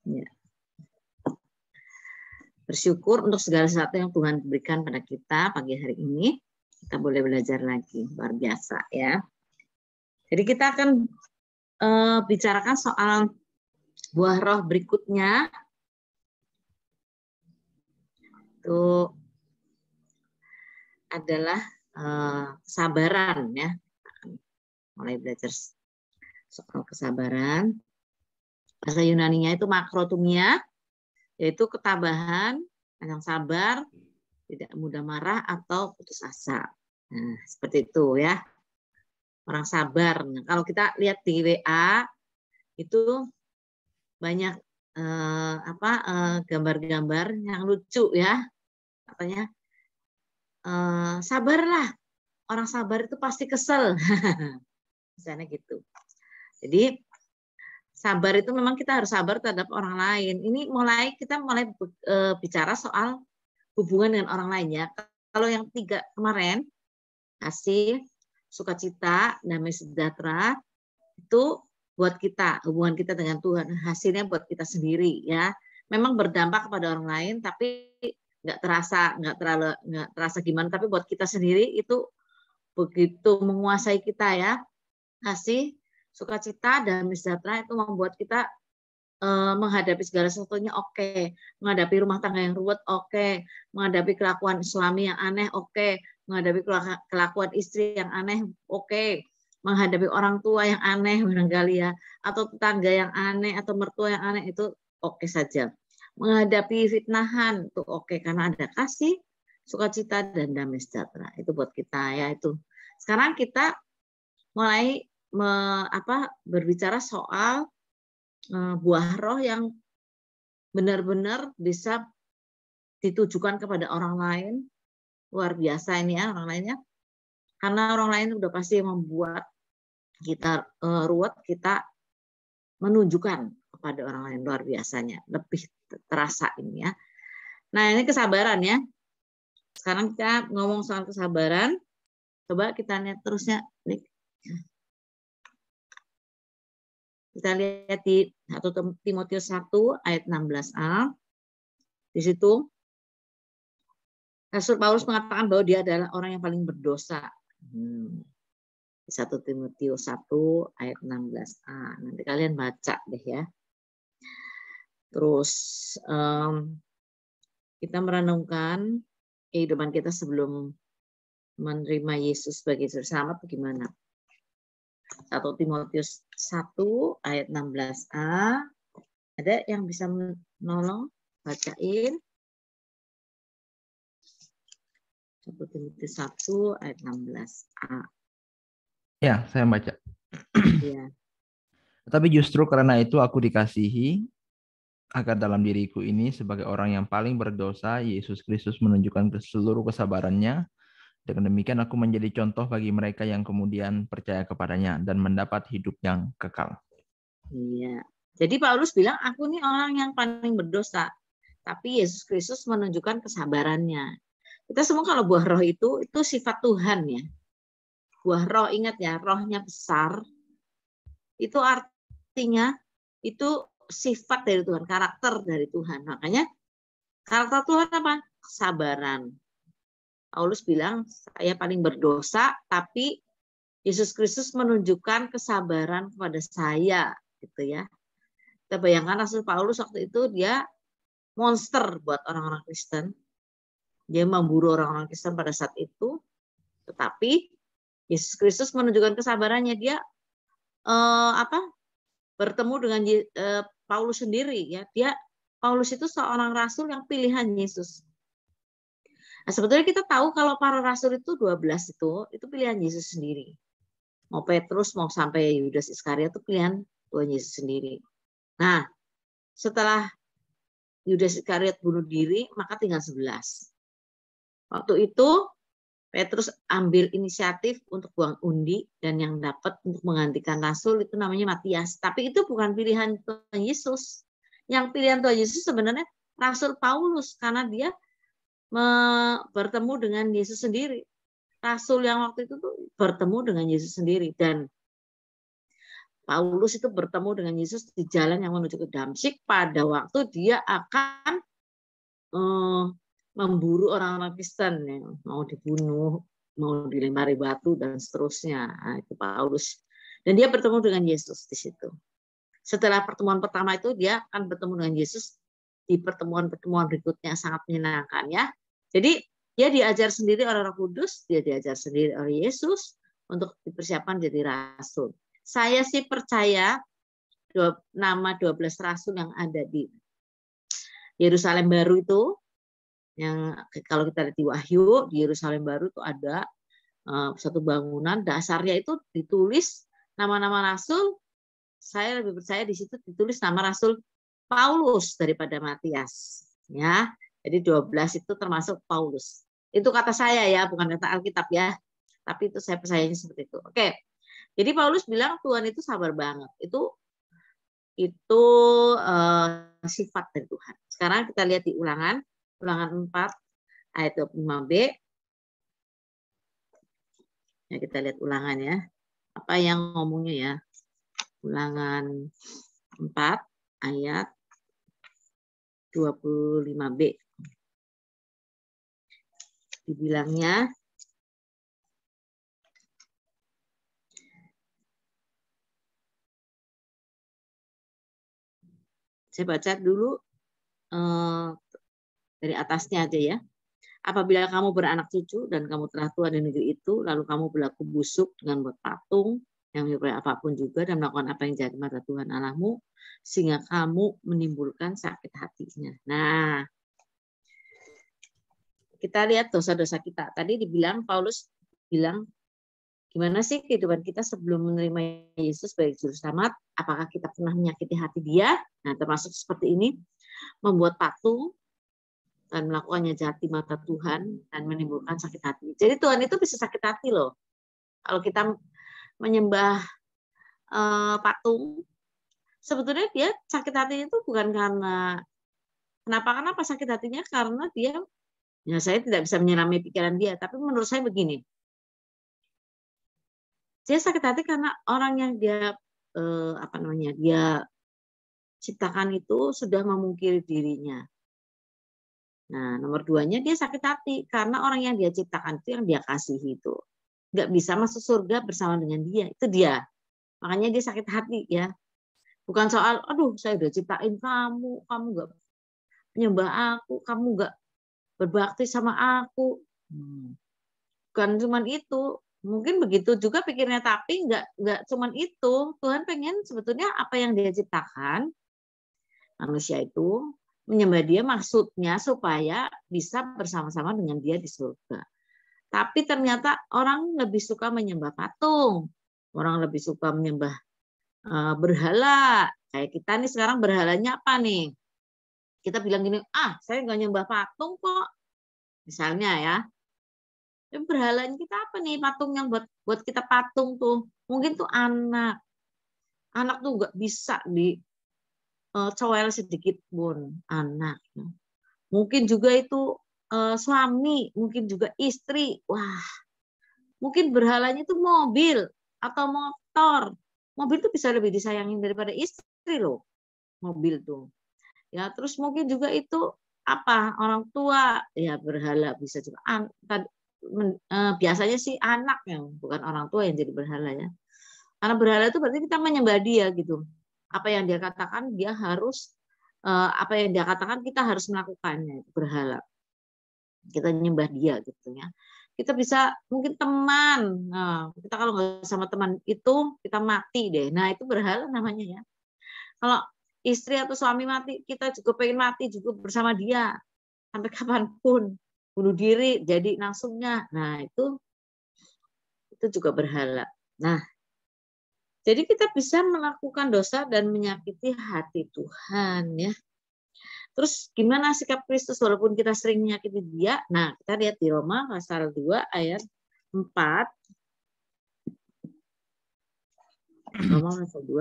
Ya. Bersyukur untuk segala sesuatu yang Tuhan berikan pada kita pagi hari ini. Kita boleh belajar lagi, luar biasa ya. Jadi kita akan bicarakan soal buah roh berikutnya. Itu adalah kesabaran ya. Mulai belajar soal kesabaran. Bahasa Yunaninya itu makrotumia, yaitu ketabahan, yang sabar, tidak mudah marah atau putus asa. Nah, seperti itu ya. Orang sabar. Nah, kalau kita lihat di WA itu banyak gambar-gambar yang lucu ya. Katanya sabarlah. Orang sabar itu pasti kesel. Misalnya gitu. Jadi sabar itu memang kita harus sabar terhadap orang lain. Ini kita mulai bicara soal hubungan dengan orang lain ya. Kalau yang 3 kemarin, kasih, sukacita, damai sejahtera, itu buat kita, hubungan kita dengan Tuhan. Hasilnya buat kita sendiri ya. Memang berdampak kepada orang lain, tapi nggak terasa gimana. Tapi buat kita sendiri itu begitu menguasai kita ya. Kasih, sukacita, damai sejahtera itu membuat kita menghadapi segala sesuatunya oke, menghadapi rumah tangga yang ruwet oke, menghadapi kelakuan suami yang aneh oke, menghadapi kelakuan istri yang aneh oke, menghadapi orang tua yang aneh barangkali ya, atau tetangga yang aneh atau mertua yang aneh itu oke saja. Menghadapi fitnahan itu oke karena ada kasih, sukacita dan damai sejahtera. Itu buat kita ya itu. Sekarang kita mulai berbicara soal buah roh yang benar-benar bisa ditujukan kepada orang lain. Luar biasa ini ya orang lainnya. Karena orang lain udah pasti membuat kita ruwet, kita menunjukkan kepada orang lain luar biasanya. Lebih terasa ini ya. Nah ini kesabaran ya. Sekarang kita ngomong soal kesabaran. Coba kita lihat terusnya. Kita lihat di 1 Timotius 1 ayat 16a. Di situ Rasul Paulus mengatakan bahwa dia adalah orang yang paling berdosa. 1 Timotius 1 ayat 16a. Nanti kalian baca deh ya. Terus kita merenungkan kehidupan kita sebelum menerima Yesus sebagai Juru Selamat bagaimana. 1 Timotius 1 ayat 16a. Ada yang bisa menolong? Bacain. 1 Timotius 1 ayat 16a. Ya, saya baca. Ya. Tetapi justru karena itu aku dikasihi, agar dalam diriku ini sebagai orang yang paling berdosa, Yesus Kristus menunjukkan seluruh kesabarannya. Dengan demikian aku menjadi contoh bagi mereka yang kemudian percaya kepadanya dan mendapat hidup yang kekal. Iya. Jadi Paulus bilang, aku nih orang yang paling berdosa. Tapi Yesus Kristus menunjukkan kesabarannya. Kita semua kalau buah roh itu sifat Tuhan ya. Buah roh, ingat ya, rohnya besar. Itu artinya itu sifat dari Tuhan, karakter dari Tuhan. Makanya karakter Tuhan apa? Kesabaran. Paulus bilang, saya paling berdosa, tapi Yesus Kristus menunjukkan kesabaran kepada saya, gitu ya. Kita bayangkan Rasul Paulus waktu itu dia monster buat orang-orang Kristen. Dia memburu orang-orang Kristen pada saat itu, tetapi Yesus Kristus menunjukkan kesabarannya. Dia bertemu dengan Paulus sendiri, ya. Paulus itu seorang rasul yang pilihan Yesus. Nah, sebetulnya kita tahu kalau para rasul itu 12 itu pilihan Yesus sendiri. Mau Petrus, mau sampai Yudas Iskariot itu pilihan Tuhan Yesus sendiri. Nah, setelah Yudas Iskariot bunuh diri, maka tinggal 11. Waktu itu Petrus ambil inisiatif untuk buang undi dan yang dapat untuk menggantikan rasul itu namanya Matias. Tapi itu bukan pilihan Tuhan Yesus. Yang pilihan Tuhan Yesus sebenarnya Rasul Paulus karena dia bertemu dengan Yesus sendiri. Rasul yang waktu itu tuh bertemu dengan Yesus sendiri dan Paulus itu bertemu dengan Yesus di jalan yang menuju ke Damsyik pada waktu dia akan memburu orang-orang Kristen, ya, mau dibunuh, mau dilempari batu dan seterusnya. Nah, itu Paulus. Dan dia bertemu dengan Yesus di situ. Setelah pertemuan pertama itu dia akan bertemu dengan Yesus di pertemuan-pertemuan berikutnya, sangat menyenangkan ya. Jadi dia diajar sendiri oleh Roh Kudus, dia diajar sendiri oleh Yesus untuk dipersiapkan jadi rasul. Saya sih percaya nama 12 rasul yang ada di Yerusalem Baru itu, yang kalau kita lihat di Wahyu, di Yerusalem Baru itu ada satu bangunan, dasarnya itu ditulis nama-nama rasul. Saya lebih percaya di situ ditulis nama Rasul Paulus daripada Matias. Ya, jadi 12 itu termasuk Paulus. Itu kata saya ya, bukan kata Alkitab ya. Tapi itu saya percayanya seperti itu. Oke. Jadi Paulus bilang Tuhan itu sabar banget. Itu sifat dari Tuhan. Sekarang kita lihat di Ulangan 4 ayat 25b. Ya, kita lihat Ulangan ya. Apa yang ngomongnya ya? Ulangan 4 ayat 25b. Dibilangnya saya baca dulu dari atasnya aja ya. Apabila kamu beranak cucu dan kamu telah tua di negeri itu, lalu kamu berlaku busuk dengan buat patung yang menyerupai apapun juga dan melakukan apa yang jahat di mata Tuhan Allahmu, sehingga kamu menimbulkan sakit hatinya. Nah, kita lihat dosa-dosa kita. Tadi dibilang, Paulus bilang, gimana sih kehidupan kita sebelum menerima Yesus sebagai juru selamat? Apakah kita pernah menyakiti hati dia? Nah, termasuk seperti ini, membuat patung dan melakukannya jahat di mata Tuhan dan menimbulkan sakit hati. Jadi Tuhan itu bisa sakit hati loh. Kalau kita menyembah patung, sebetulnya dia sakit hatinya itu bukan karena kenapa sakit hatinya, karena dia, ya saya tidak bisa menyelami pikiran dia, tapi menurut saya begini, dia sakit hati karena orang yang dia dia ciptakan itu sudah memungkiri dirinya. Nah, nomor 2-nya dia sakit hati karena orang yang dia ciptakan itu, yang dia kasihi itu nggak bisa masuk surga bersama dengan dia. Itu dia. Makanya dia sakit hati ya. Bukan soal, aduh saya udah ciptain kamu nggak menyembah aku, kamu nggak berbakti sama aku. Bukan cuman itu. Mungkin begitu juga pikirnya, tapi nggak cuman itu. Tuhan pengen sebetulnya apa yang dia ciptakan, manusia itu menyembah dia, maksudnya supaya bisa bersama-sama dengan dia di surga. Tapi ternyata orang lebih suka menyembah patung, orang lebih suka menyembah berhala. Kayak kita nih sekarang berhalanya apa nih? Kita bilang gini, saya nggak nyembah patung kok. Misalnya ya, berhalanya kita apa nih? Patung yang buat kita patung tuh, mungkin tuh anak tuh nggak bisa cowel sedikit pun, anak. Mungkin juga itu suami, mungkin juga istri. Wah, mungkin berhalanya itu mobil atau motor. Mobil itu bisa lebih disayangin daripada istri loh, mobil tuh. Ya, terus mungkin juga itu orang tua, ya berhala bisa juga. Biasanya sih anak yang bukan orang tua yang jadi berhala ya. Karena berhala itu berarti kita menyembah dia gitu. Apa yang dia katakan dia harus, apa yang dia katakan kita harus melakukannya, itu berhala. Kita nyembah dia gitu ya. Kita bisa mungkin teman. Nah, kita kalau nggak sama teman itu kita mati deh. Nah, itu berhala namanya ya. Kalau istri atau suami mati, kita juga pengen mati juga bersama dia sampai kapanpun, bunuh diri jadi langsungnya. Nah, itu juga berhala. Nah, jadi kita bisa melakukan dosa dan menyakiti hati Tuhan ya. Terus gimana sikap Kristus walaupun kita sering menyakiti dia? Nah, kita lihat di Roma pasal 2 ayat 4.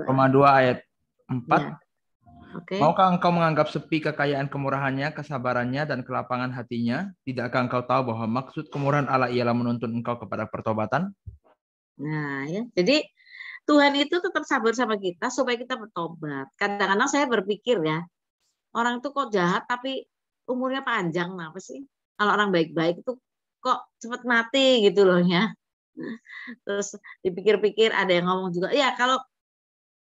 Roma 2 ayat 4. Ya. Okay. Maukah engkau menganggap sepi kekayaan kemurahannya, kesabarannya, dan kelapangan hatinya? Tidakkah engkau tahu bahwa maksud kemurahan Allah ialah menuntun engkau kepada pertobatan? Nah, ya. Jadi Tuhan itu tetap sabar sama kita supaya kita bertobat. Kadang-kadang saya berpikir ya, orang itu kok jahat tapi umurnya panjang, apa sih? Kalau orang baik-baik itu kok cepat mati gitu loh ya. Terus dipikir-pikir ada yang ngomong juga, ya kalau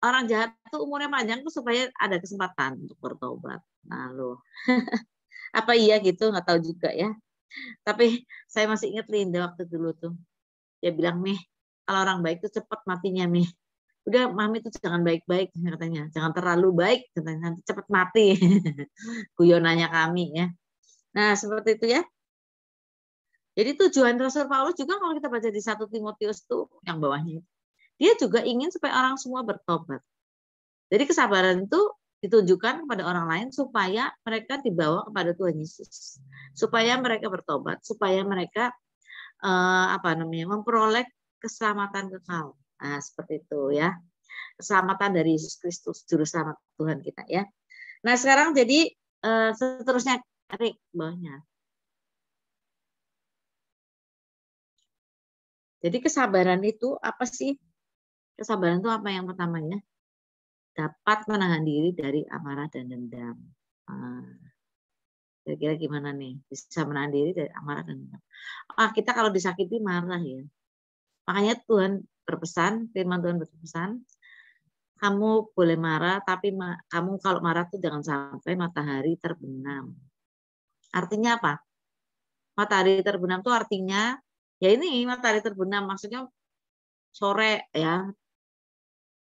orang jahat itu umurnya panjang tuh supaya ada kesempatan untuk bertobat. Nah loh, apa iya gitu? Nggak tahu juga ya. Tapi saya masih ingat Linda waktu dulu tuh. Dia bilang, Mih, kalau orang baik tuh cepat matinya, Mih. Udah, Mami tuh jangan baik-baik katanya. Jangan terlalu baik katanya, nanti cepat mati. Guyonannya kami ya. Nah, seperti itu ya. Jadi tujuan Rasul Paulus juga kalau kita baca di 1 Timotius tuh yang bawahnya. Dia juga ingin supaya orang semua bertobat. Jadi kesabaran itu ditunjukkan kepada orang lain supaya mereka dibawa kepada Tuhan Yesus. Supaya mereka bertobat, supaya mereka memperoleh keselamatan kekal. Nah, seperti itu ya. Keselamatan dari Yesus Kristus, juru selamat Tuhan kita ya. Nah, sekarang jadi seterusnya Rik bawahnya. Jadi kesabaran itu apa sih? Kesabaran itu apa yang pertamanya? Dapat menahan diri dari amarah dan dendam. Kira-kira gimana nih? Bisa menahan diri dari amarah dan dendam. Kita kalau disakiti marah ya. Makanya Tuhan berpesan, firman Tuhan berpesan, kamu boleh marah, tapi kamu kalau marah tuh jangan sampai matahari terbenam. Artinya apa? Matahari terbenam tuh artinya, ya ini matahari terbenam, maksudnya sore ya,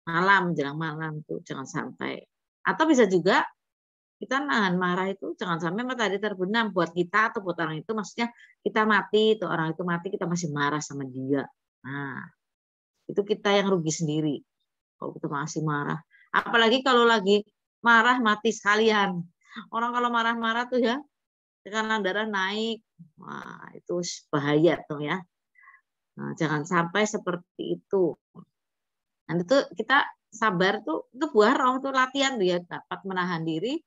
malam, jelang malam tuh jangan sampai. Atau bisa juga kita nahan marah itu jangan sampai matahari terbenam buat kita atau buat orang itu, maksudnya kita mati, tuh orang itu mati kita masih marah sama dia. Nah, itu kita yang rugi sendiri kalau kita masih marah. Apalagi kalau lagi marah mati sekalian. Orang kalau marah-marah tuh ya tekanan darah naik. Wah, itu bahaya tuh ya. Nah, jangan sampai seperti itu. Nanti tuh kita sabar tuh itu buah roh tuh latihan tuh ya, dapat menahan diri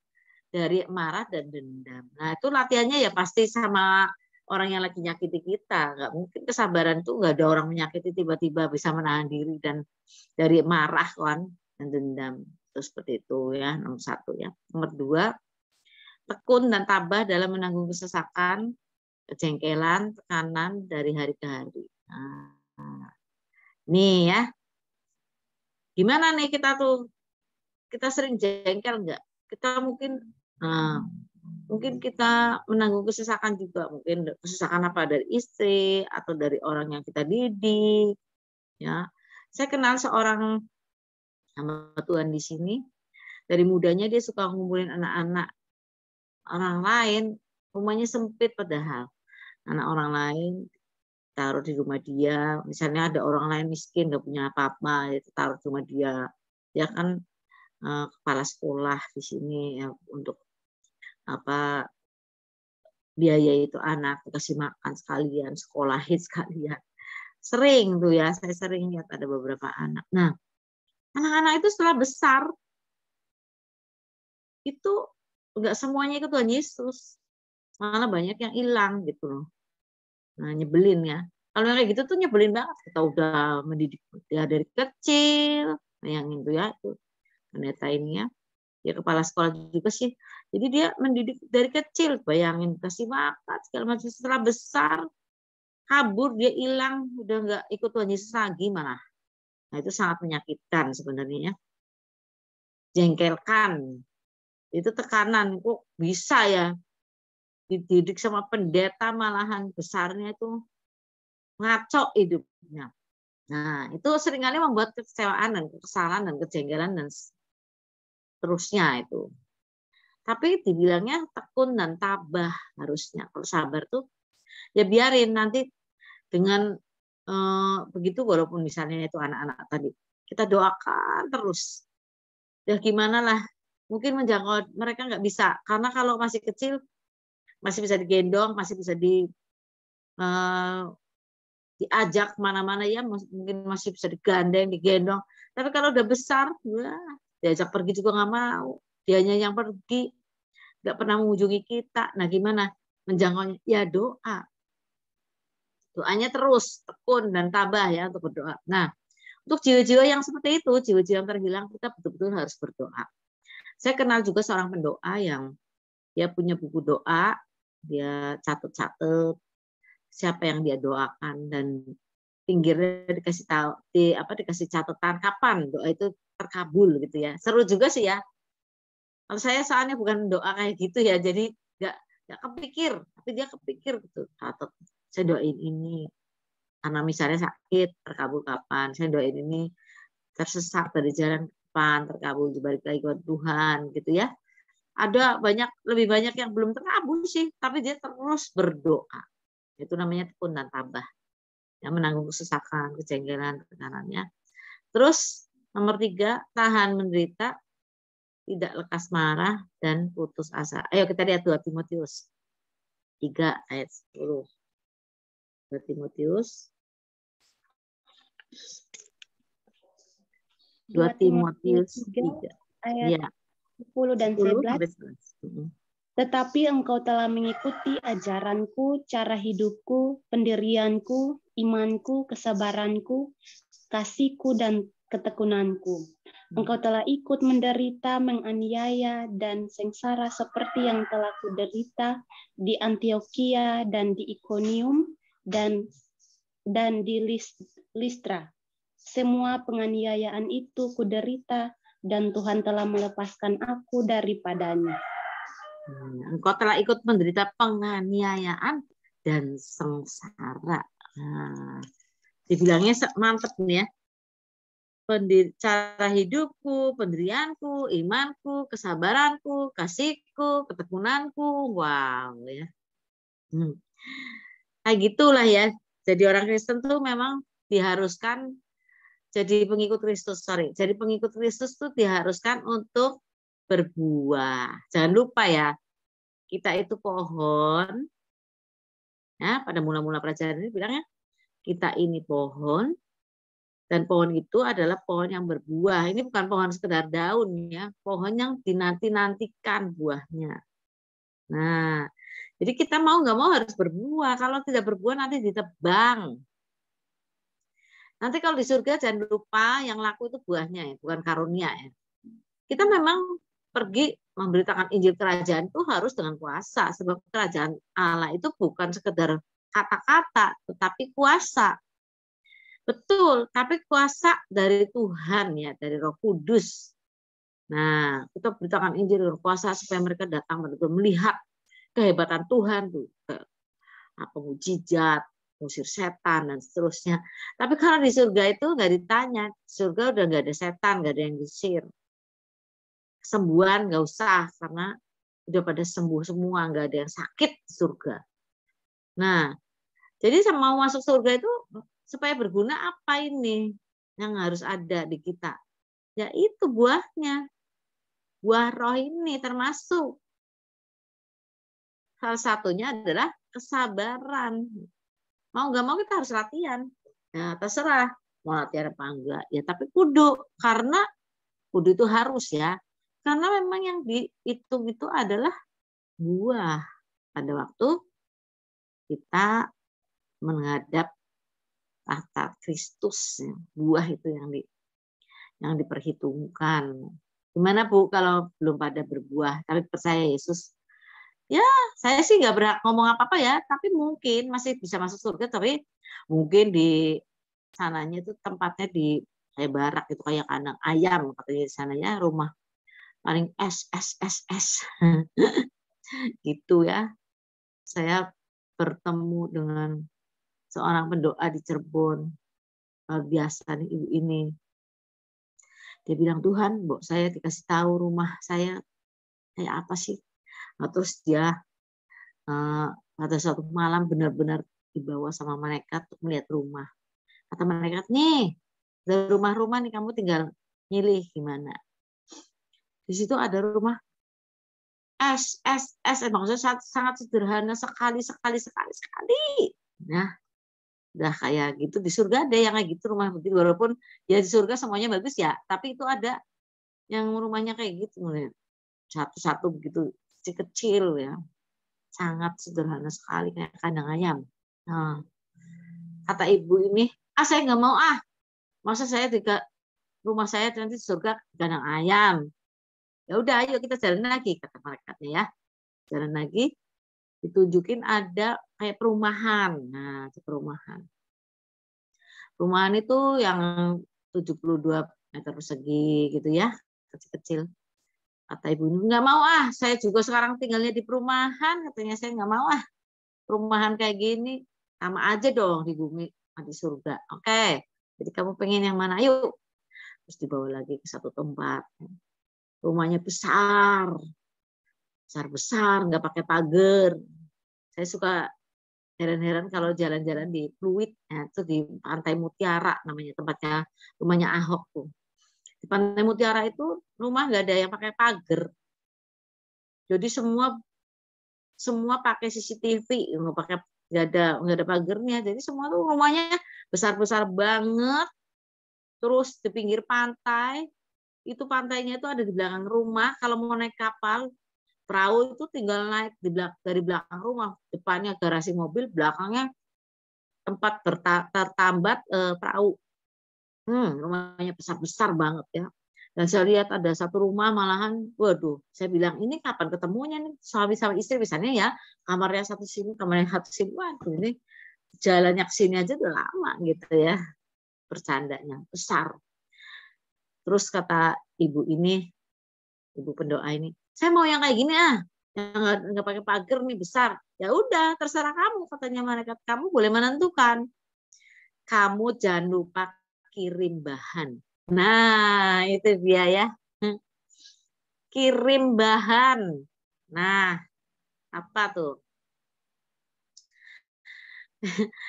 dari marah dan dendam. Nah, itu latihannya ya pasti sama orang yang lagi nyakiti kita. Nggak mungkin kesabaran tuh nggak ada orang menyakiti tiba-tiba bisa menahan diri dan dari marah kan dan dendam. Terus seperti itu ya, nomor 1 ya. Nomor 2, tekun dan tabah dalam menanggung kesesakan, kejengkelan, tekanan dari hari ke hari. Nah, nih ya. Gimana nih kita tuh? Kita sering jengkel nggak? Kita mungkin kita menanggung kesesakan juga, mungkin kesesakan apa dari istri atau dari orang yang kita didik. Ya, saya kenal seorang sama Tuhan di sini. Dari mudanya dia suka ngumpulin anak-anak orang lain, rumahnya sempit padahal. Anak orang lain taruh di rumah dia. Misalnya ada orang lain miskin nggak punya apa-apa, itu taruh di rumah dia. Dia kan kepala sekolah di sini ya, untuk apa biaya itu anak dikasih makan sekalian, sekolahin sekalian. Sering tuh ya, saya sering lihat ada beberapa anak. Nah, anak-anak itu setelah besar itu enggak semuanya ikut Tuhan Yesus. Malah banyak yang hilang gitu loh. Nah, nyebelin ya. Kalau yang kayak gitu tuh nyebelin banget. Kita udah mendidik dia dari kecil. Bayangin tuh ya, tuh pendeta ini ya. Dia kepala sekolah juga sih. Jadi dia mendidik dari kecil. Bayangin, kasih makan segala macam. Setelah besar, kabur, dia hilang. Udah nggak ikut Tuhan Yesus lagi malah. Nah, itu sangat menyakitkan sebenarnya ya. Jengkelkan. Itu tekanan. Kok bisa ya dididik sama pendeta malahan besarnya itu ngaco hidupnya. Nah, itu seringkali membuat kekecewaan dan kesalahan dan kejengkelan dan terusnya itu. Tapi dibilangnya tekun dan tabah harusnya. Kalau sabar tuh ya biarin nanti dengan begitu, walaupun misalnya itu anak-anak tadi, kita doakan terus. Ya gimana lah, mungkin menjangkau mereka nggak bisa, karena kalau masih kecil masih bisa digendong, masih bisa diajak kemana-mana ya, mungkin masih bisa digandeng, digendong. Tapi kalau udah besar, wah, diajak pergi juga nggak mau. Dianya yang pergi, nggak pernah mengunjungi kita. Nah gimana menjangkaunya? Ya doa. Doanya terus tekun dan tabah ya untuk berdoa. Nah, Untuk jiwa-jiwa yang seperti itu, jiwa-jiwa yang terhilang, kita betul-betul harus berdoa. Saya kenal juga seorang pendoa yang dia punya buku doa, dia catat-catat siapa yang dia doakan, dan pinggirnya dikasih tahu, dikasih catatan kapan doa itu terkabul gitu ya. Seru juga sih ya. Kalau saya soalnya bukan doa kayak gitu ya, jadi nggak kepikir, tapi dia kepikir gitu. Catat, saya doain ini karena misalnya sakit terkabul kapan, saya doain ini tersesat dari jalan kapan, terkabul balik lagi ke Tuhan gitu ya. Ada lebih banyak yang belum terkabul sih, tapi dia terus berdoa. Itu namanya tekun dan tabah. Yang menanggung kesesakan, kejengkelan, tekanannya. Terus nomor 3, tahan menderita, tidak lekas marah dan putus asa. Ayo kita lihat 2 Timotius 3 ayat 10. 2 Timotius 3 ayat ya, 10 dan 11. 10. Tetapi engkau telah mengikuti ajaranku, cara hidupku, pendirianku, imanku, kesabaranku, kasihku, dan ketekunanku. Engkau telah ikut menderita, menganiaya, dan sengsara seperti yang telah kuderita di Antioquia dan di Iconium dan di Listra. Semua penganiayaan itu kuderita, dan Tuhan telah melepaskan aku daripadanya. Engkau telah ikut menderita penganiayaan dan sengsara. Dibilangnya mantep nih ya. Cara hidupku, pendirianku, imanku, kesabaranku, kasihku, ketekunanku. Wow ya. Kayak gitulah ya. Jadi orang Kristen tuh memang diharuskan jadi pengikut Kristus. Jadi pengikut Kristus tuh diharuskan untuk berbuah. Jangan lupa ya, kita itu pohon. Ya, pada mula-mula pelajaran ini bilangnya kita ini pohon, dan pohon itu adalah pohon yang berbuah. Ini bukan pohon sekedar daun ya, pohon yang dinanti-nantikan buahnya. Nah, jadi kita mau nggak mau harus berbuah. Kalau tidak berbuah nanti ditebang. Nanti kalau di surga jangan lupa yang laku itu buahnya ya, bukan karunia ya. Kita memang pergi memberitakan Injil kerajaan itu harus dengan kuasa, sebab kerajaan Allah itu bukan sekedar kata-kata, tetapi kuasa. Betul, tapi kuasa dari Tuhan ya, dari Roh Kudus. Nah, kita beritakan Injil dengan kuasa supaya mereka datang melihat kehebatan Tuhan tuh, apa mujizat, musir setan dan seterusnya. Tapi kalau di surga itu nggak ditanya, surga udah nggak ada setan, nggak ada yang disir. Kesembuhan nggak usah karena udah pada sembuh semua, nggak ada yang sakit di surga. Nah, jadi mau masuk surga itu supaya berguna apa ini yang harus ada di kita? Yaitu buahnya, buah roh ini termasuk salah satunya adalah kesabaran. Mau nggak mau kita harus latihan. Nah, terserah mau latihan apa enggak. Ya, tapi kudu. Karena kudu itu harus ya. Karena memang yang dihitung itu adalah buah. Pada waktu kita menghadap tahta Kristus. Buah itu yang diperhitungkan. Gimana Bu kalau belum pada berbuah? Tapi percaya Yesus. Ya, saya sih nggak berhak ngomong apa-apa ya, tapi mungkin masih bisa masuk surga, tapi mungkin di sananya itu tempatnya di kayak barak gitu, kayak kandang ayam katanya di sananya, rumah paling es gitu ya. Saya bertemu dengan seorang pendoa di Cirebon, luar biasa nih ibu ini. Dia bilang, Tuhan, Bu, saya dikasih tahu rumah saya kayak apa sih? Nah, terus dia pada suatu malam benar-benar dibawa sama malaikat untuk melihat rumah. Kata malaikat, nih, dari rumah-rumah nih kamu tinggal milih gimana. Di situ ada rumah maksudnya sangat sederhana sekali. Nah, udah kayak gitu. Di surga ada yang kayak gitu rumah begitu. Walaupun ya di surga semuanya bagus ya, tapi itu ada yang rumahnya kayak gitu. Satu-satu begitu, kecil ya. Sangat sederhana sekali kayak kandang ayam. Nah, kata ibu ini, saya nggak mau Masa saya rumah saya nanti surga kandang ayam. Ya udah, ayo kita jalan lagi, kata malaikatnya ya. Jalan lagi, ditunjukin ada kayak perumahan. Nah, itu perumahan. Perumahan itu yang 72 meter persegi gitu ya, kecil-kecil. Kata ibu ini, nggak mau ah, saya juga sekarang tinggalnya di perumahan. Katanya saya nggak mau ah, perumahan kayak gini. Sama aja dong di bumi, di surga. Oke, jadi kamu pengen yang mana? Yuk. Terus dibawa lagi ke satu tempat. Rumahnya besar. Besar-besar, nggak pakai pagar. Saya suka heran-heran kalau jalan-jalan di Pluit, ya, itu di Pantai Mutiara namanya tempatnya, rumahnya Ahok tuh. Di Pantai Mutiara itu rumah nggak ada yang pakai pagar. Jadi semua pakai CCTV, nggak ada pagernya. Jadi semua tuh rumahnya besar-besar banget. Terus di pinggir pantai, itu pantainya itu ada di belakang rumah. Kalau mau naik kapal, perahu itu tinggal naik dari belakang rumah, depannya garasi mobil, belakangnya tempat tertambat perahu. Rumahnya besar-besar banget ya. Dan saya lihat ada satu rumah malahan, waduh, saya bilang ini kapan ketemunya nih suami sama istri, misalnya ya kamarnya satu sini, kamarnya satu sini, waduh ini jalannya ke sini aja udah lama gitu ya, bercandanya besar. Terus kata ibu ini, ibu pendoa ini, saya mau yang kayak gini ah, yang nggak pakai pagar nih besar. Ya udah terserah kamu, katanya malaikat, kamu boleh menentukan. Kamu jangan lupa kirim bahan. Nah, itu dia ya. Kirim bahan. Nah, apa tuh?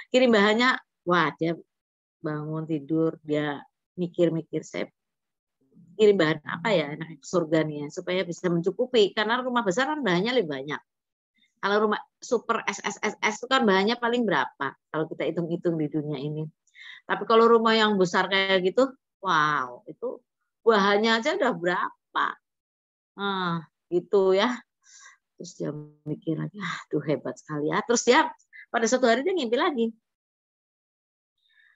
Kirim bahannya, wah dia bangun tidur, dia mikir-mikir, saya kirim bahan apa ya enaknya ke surga nih ya, supaya bisa mencukupi. Karena rumah besar kan bahannya lebih banyak. Kalau rumah super SSSS itu kan bahannya paling berapa? Kalau kita hitung-hitung di dunia ini. Tapi kalau rumah yang besar kayak gitu, wow, itu bahannya aja udah berapa? Nah, gitu ya. Terus dia mikir lagi, aduh hebat sekali ya. Terus dia pada suatu hari dia ngimpi lagi.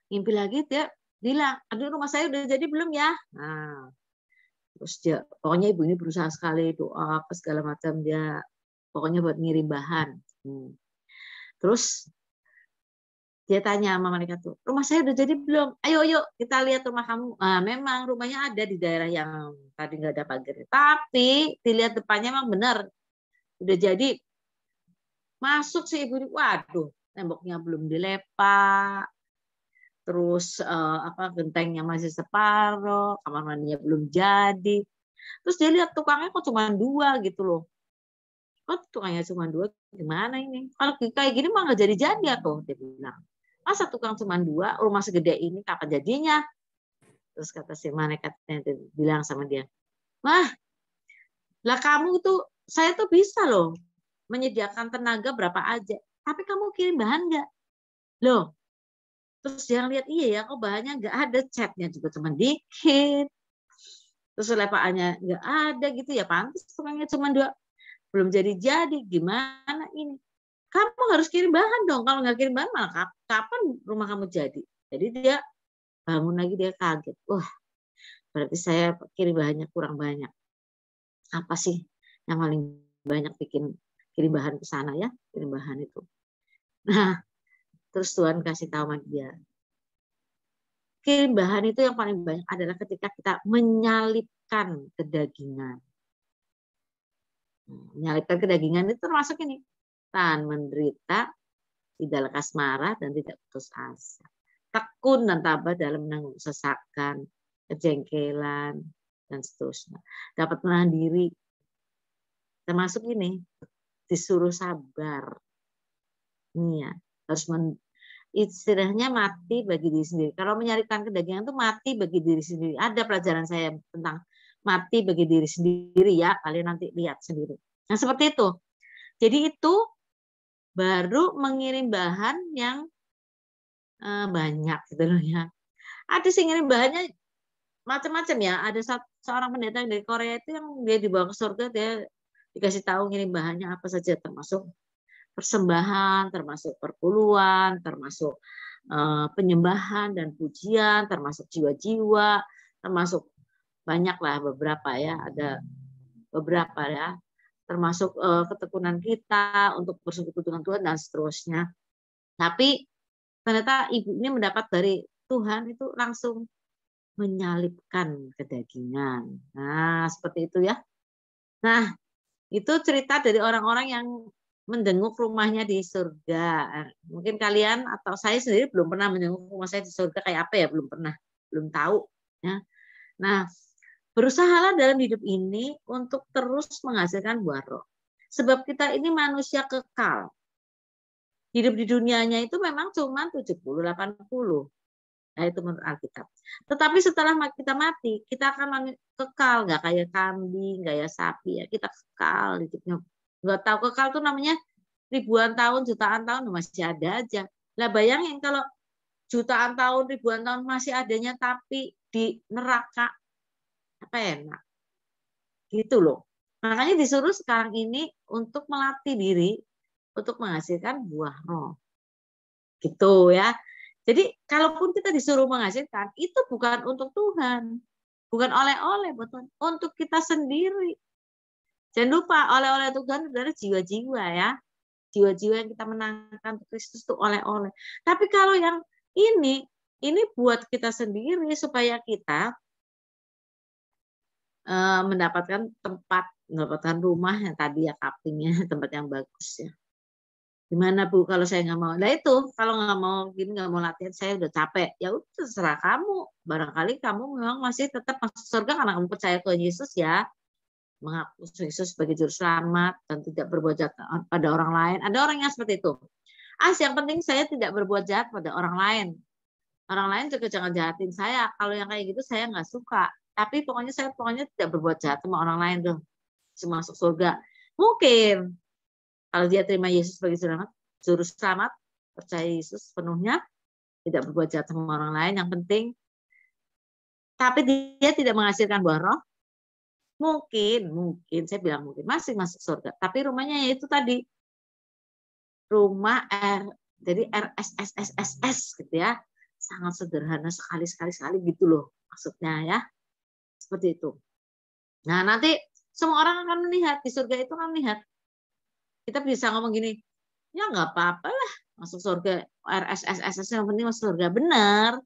Ngimpi lagi dia bilang, aduh rumah saya udah jadi belum ya? Nah, terus dia, pokoknya ibu ini berusaha sekali doa apa segala macam, dia pokoknya buat ngirim bahan. Terus dia tanya sama malaikat tuh, rumah saya udah jadi belum? Ayo yuk kita lihat rumah kamu. Nah, memang rumahnya ada di daerah yang tadi nggak ada pagar, tapi dilihat depannya memang benar udah jadi. Masuk si ibu ini, waduh, temboknya belum dilepak, terus gentengnya masih separuh, kamar mandinya belum jadi. Terus dia lihat tukangnya kok cuma 2 gitu loh. Kok tukangnya cuma 2, gimana ini? Kalau kayak gini mah nggak jadi-jadi ya tuh, dia bilang. Masa tukang cuma 2, rumah segede ini kapan jadinya? Terus kata si malaikatnya bilang sama dia, wah, lah kamu tuh, saya tuh bisa loh menyediakan tenaga berapa aja, tapi kamu kirim bahan nggak? Loh, terus dia lihat, iya ya, kok bahannya nggak ada, catnya juga cuma dikit, terus lepakannya nggak ada gitu ya, pantas tukangnya cuma 2, belum jadi-jadi, gimana ini? Kamu harus kirim bahan dong, kalau nggak kirim bahan malah kapan rumah kamu jadi? Jadi dia bangun lagi, dia kaget, wah berarti saya kirim bahannya kurang banyak. Apa sih yang paling banyak bikin kirim bahan ke sana ya, kirim bahan itu. Nah, terus Tuhan kasih tahu sama dia, kirim bahan itu yang paling banyak adalah ketika kita menyalipkan kedagingan. Menyalipkan kedagingan itu termasuk ini, tahan menderita, tidak lekas marah dan tidak putus asa, tekun dan tabah dalam menanggung sesakan, kejengkelan dan seterusnya, dapat menahan diri, termasuk ini disuruh sabar. Ini ya, harus istilahnya mati bagi diri sendiri. Kalau menyalipkan kedagingan itu mati bagi diri sendiri. Ada pelajaran saya tentang mati bagi diri sendiri ya, kalian nanti lihat sendiri. Nah, seperti itu. Jadi itu baru mengirim bahan yang banyak gitu loh ya. Ada sih ngirim bahannya macam-macam ya. Ada seorang pendeta dari Korea itu yang dia dibawa ke surga, dia dikasih tahu ngirim bahannya apa saja, termasuk persembahan, termasuk perpuluhan, termasuk penyembahan dan pujian, termasuk jiwa-jiwa, termasuk banyaklah beberapa ya, ada beberapa ya, termasuk ketekunan kita untuk bersekutu dengan Tuhan dan seterusnya. Tapi ternyata ibu ini mendapat dari Tuhan itu langsung menyalibkan kedagingan. Nah, seperti itu ya. Nah, itu cerita dari orang-orang yang menjenguk rumahnya di surga. Mungkin kalian atau saya sendiri belum pernah menjenguk rumah saya di surga kayak apa ya, belum pernah, belum tahu. Ya. Nah, berusahalah dalam hidup ini untuk terus menghasilkan buah roh. Sebab kita ini manusia kekal. Hidup di dunianya itu memang cuma 70-80. Nah, itu menurut Alkitab. Tetapi setelah kita mati, kita akan kekal, nggak kayak kambing, nggak kayak sapi ya. Kita kekal hidupnya. Nggak tahu kekal tuh namanya ribuan tahun, jutaan tahun masih ada aja. Lah bayangin kalau jutaan tahun, ribuan tahun masih adanya tapi di neraka, apa enak? Gitu loh. Makanya disuruh sekarang ini untuk melatih diri untuk menghasilkan buah roh. Gitu ya. Jadi kalaupun kita disuruh menghasilkan, itu bukan untuk Tuhan. Bukan oleh-oleh buat Tuhan, untuk kita sendiri. Jangan lupa oleh-oleh Tuhan adalah jiwa-jiwa ya. Jiwa-jiwa yang kita menangkan untuk Kristus itu oleh-oleh. Tapi kalau yang ini buat kita sendiri supaya kita mendapatkan tempat, mendapatkan rumah yang tadi ya kapingnya, tempat yang bagus ya. Gimana Bu kalau saya nggak mau? Nah itu kalau nggak mau gini, nggak mau latihan, saya udah capek. Ya udah terserah kamu. Barangkali kamu memang masih tetap masuk surga karena kamu percaya ke Yesus ya, mengaku Yesus sebagai juru selamat dan tidak berbuat jahat pada orang lain. Ada orang yang seperti itu. Yang penting saya tidak berbuat jahat pada orang lain. Orang lain juga jangan jahatin saya. Kalau yang kayak gitu saya nggak suka. Tapi saya tidak berbuat jahat sama orang lain tuh. Cuma masuk surga. Mungkin kalau dia terima Yesus sebagai juru selamat, percaya Yesus sepenuhnya, tidak berbuat jahat sama orang lain, yang penting, tapi dia tidak menghasilkan buah roh, mungkin, saya bilang mungkin, masih masuk surga. Tapi rumahnya yaitu tadi, rumah jadi RSSSSS gitu ya, sangat sederhana sekali gitu loh maksudnya ya, seperti itu. Nah nanti semua orang akan melihat, di surga itu akan melihat. Kita bisa ngomong gini, ya nggak apa-apa lah masuk surga RSSSS, yang penting masuk surga. Benar.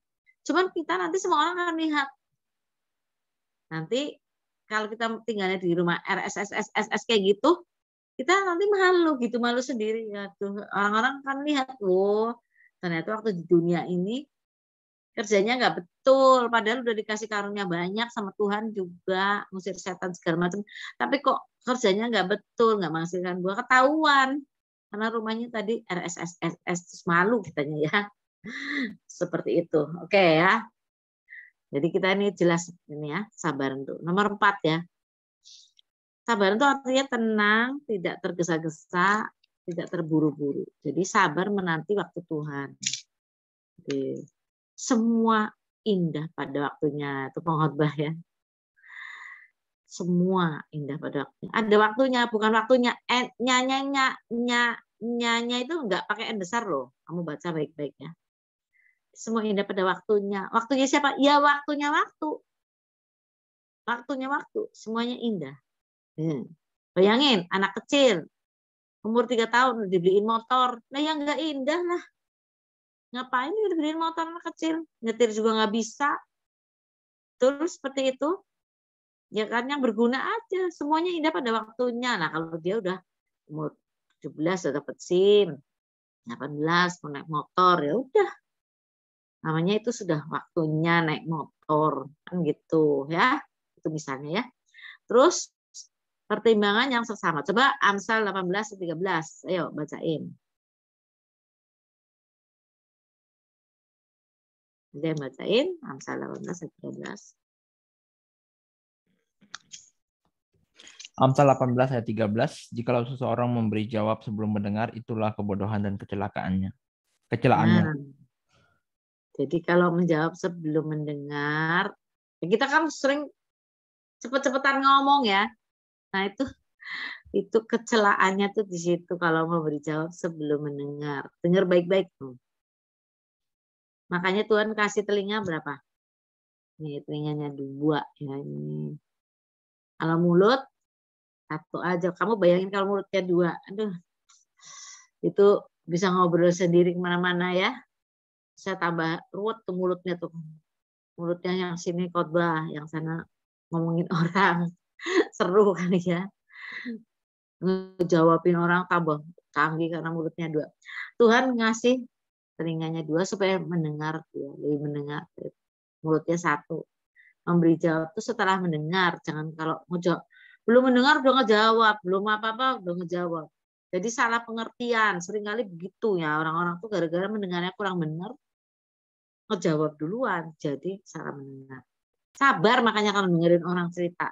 Cuman kita nanti semua orang akan lihat. Nanti kalau kita tinggalnya di rumah RSSSS kayak gitu, kita nanti malu sendiri ya tuh. Orang-orang akan lihat, oh ternyata waktu di dunia ini kerjanya nggak betul, padahal udah dikasih karunia banyak sama Tuhan juga, ngusir setan segala macam, tapi kok kerjanya nggak betul, nggak menghasilkan buah, ketahuan karena rumahnya tadi RSSSS, malu kitanya ya. Seperti itu. Oke ya. Jadi kita ini jelas ini ya, sabar untuk nomor 4 ya. Sabar itu artinya tenang, tidak tergesa-gesa, tidak terburu-buru. Jadi sabar menanti waktu Tuhan. Jadi, semua indah pada waktunya, itu pengkhotbah ya. Semua indah pada waktunya. Ada waktunya, bukan waktunya. Nyanya itu enggak pakai N besar loh. Kamu baca baik-baik ya. Semua indah pada waktunya. Waktunya siapa? Ya waktunya waktu. Waktunya waktu. Semuanya indah. Bayangin, anak kecil. Umur 3 tahun dibeliin motor. Nah yang enggak indah lah. Ngapain dibeliin motor anak kecil? Nyetir juga nggak bisa. Terus seperti itu. Ya kan yang berguna aja. Semuanya indah pada waktunya. Nah kalau dia udah umur 17 udah dapat SIM. 18 mau naik motor ya udah. Namanya itu sudah waktunya naik motor. Kan gitu ya. Itu misalnya ya. Terus pertimbangan yang sesama. Coba Amsal 18-13. Ayo bacain. Dia bacain Amsal 18-13. Amsal 18 ayat 13, jikalau seseorang memberi jawab sebelum mendengar, itulah kebodohan dan kecelaannya. Nah, jadi kalau menjawab sebelum mendengar, ya kita kan sering cepet-cepetan ngomong ya. Nah itu kecelaannya tuh di situ kalau mau beri jawab sebelum mendengar. Dengar baik-baik tuh. Makanya Tuhan kasih telinga berapa? Nih telinganya 2 ya ini. Kalau mulut 1 aja. Kamu bayangin kalau mulutnya 2, aduh, itu bisa ngobrol sendiri kemana-mana ya. Saya tambah ruwet tuh mulutnya tuh. Mulutnya yang sini khotbah, yang sana ngomongin orang. Seru kali ya. Ngejawabin orang tambah canggih karena mulutnya 2. Tuhan ngasih telinganya 2 supaya mendengar, lebih mendengar. Mulutnya 1. Memberi jawab itu setelah mendengar, jangan kalau ngejawab belum mendengar udah ngejawab, belum apa-apa udah ngejawab. Jadi salah pengertian, seringkali begitu ya orang-orang tuh gara-gara mendengarnya kurang benar, ngejawab duluan, jadi salah mendengar. Sabar makanya kalau dengerin orang cerita,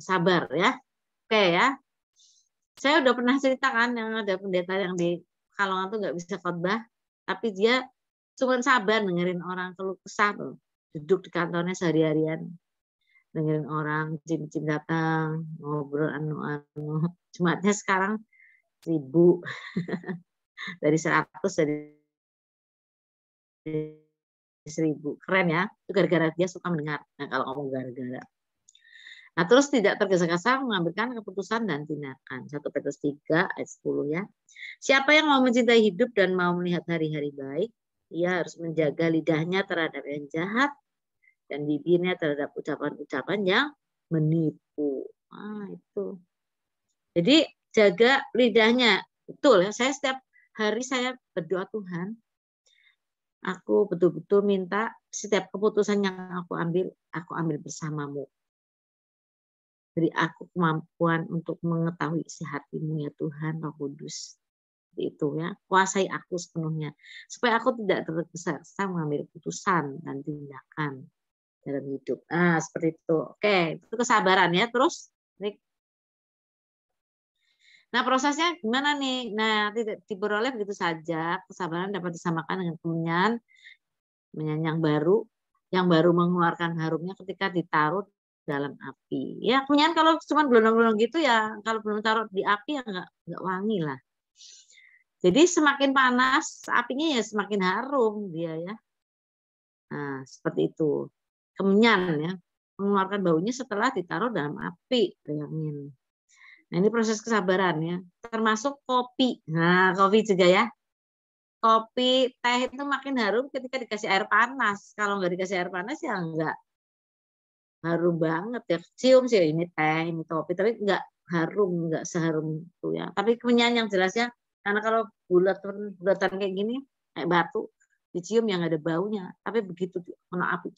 sabar ya, oke ya. Saya udah pernah ceritakan yang ada pendeta yang di Kalongan tuh nggak bisa khotbah, tapi dia cuma sabar dengerin orang keluh kesah tuh, duduk di kantornya sehari-harian. Dengerin orang, cim-cim datang, ngobrol anu-anu. Jemaatnya sekarang 1000 dari 100 dari 1000. Keren ya. Itu gara-gara dia suka mendengar. Nah, kalau ngomong gara-gara. Nah, terus tidak tergesa-gesa mengambilkan keputusan dan tindakan. 1 Petrus 3 ayat 10 ya. Siapa yang mau mencintai hidup dan mau melihat hari-hari baik, ia harus menjaga lidahnya terhadap yang jahat dan bibirnya terhadap ucapan-ucapan yang menipu. Itu. Jadi jaga lidahnya. Betul ya, saya setiap hari saya berdoa, Tuhan, aku betul-betul minta setiap keputusan yang aku ambil bersamamu. Beri aku kemampuan untuk mengetahui isi hatimu ya Tuhan, Roh Kudus. Itu ya, kuasai aku sepenuhnya. Supaya aku tidak tergesa-gesa mengambil keputusan dan tindakan dalam hidup. Seperti itu. Oke, itu kesabaran ya. Terus, nah prosesnya gimana nih? Nah, tidak diperoleh begitu saja. Kesabaran dapat disamakan dengan kemenyan yang baru mengeluarkan harumnya ketika ditaruh dalam api. Ya, kemenyan kalau cuma belum gitu ya, kalau belum taruh di api ya nggak wangi lah. Jadi semakin panas apinya ya semakin harum dia ya. Nah, seperti itu. Kemenyan ya, mengeluarkan baunya setelah ditaruh dalam api. Bayangin. Nah, ini proses kesabaran ya. Termasuk kopi. Nah, kopi juga ya. Kopi, teh itu makin harum ketika dikasih air panas. Kalau nggak dikasih air panas ya nggak harum banget ya. Cium sih ini teh, ini kopi, tapi nggak harum, nggak seharum itu ya. Tapi kemenyan yang jelasnya, karena kalau bulatan kayak gini, kayak batu, dicium yang ada baunya. Tapi begitu kena api,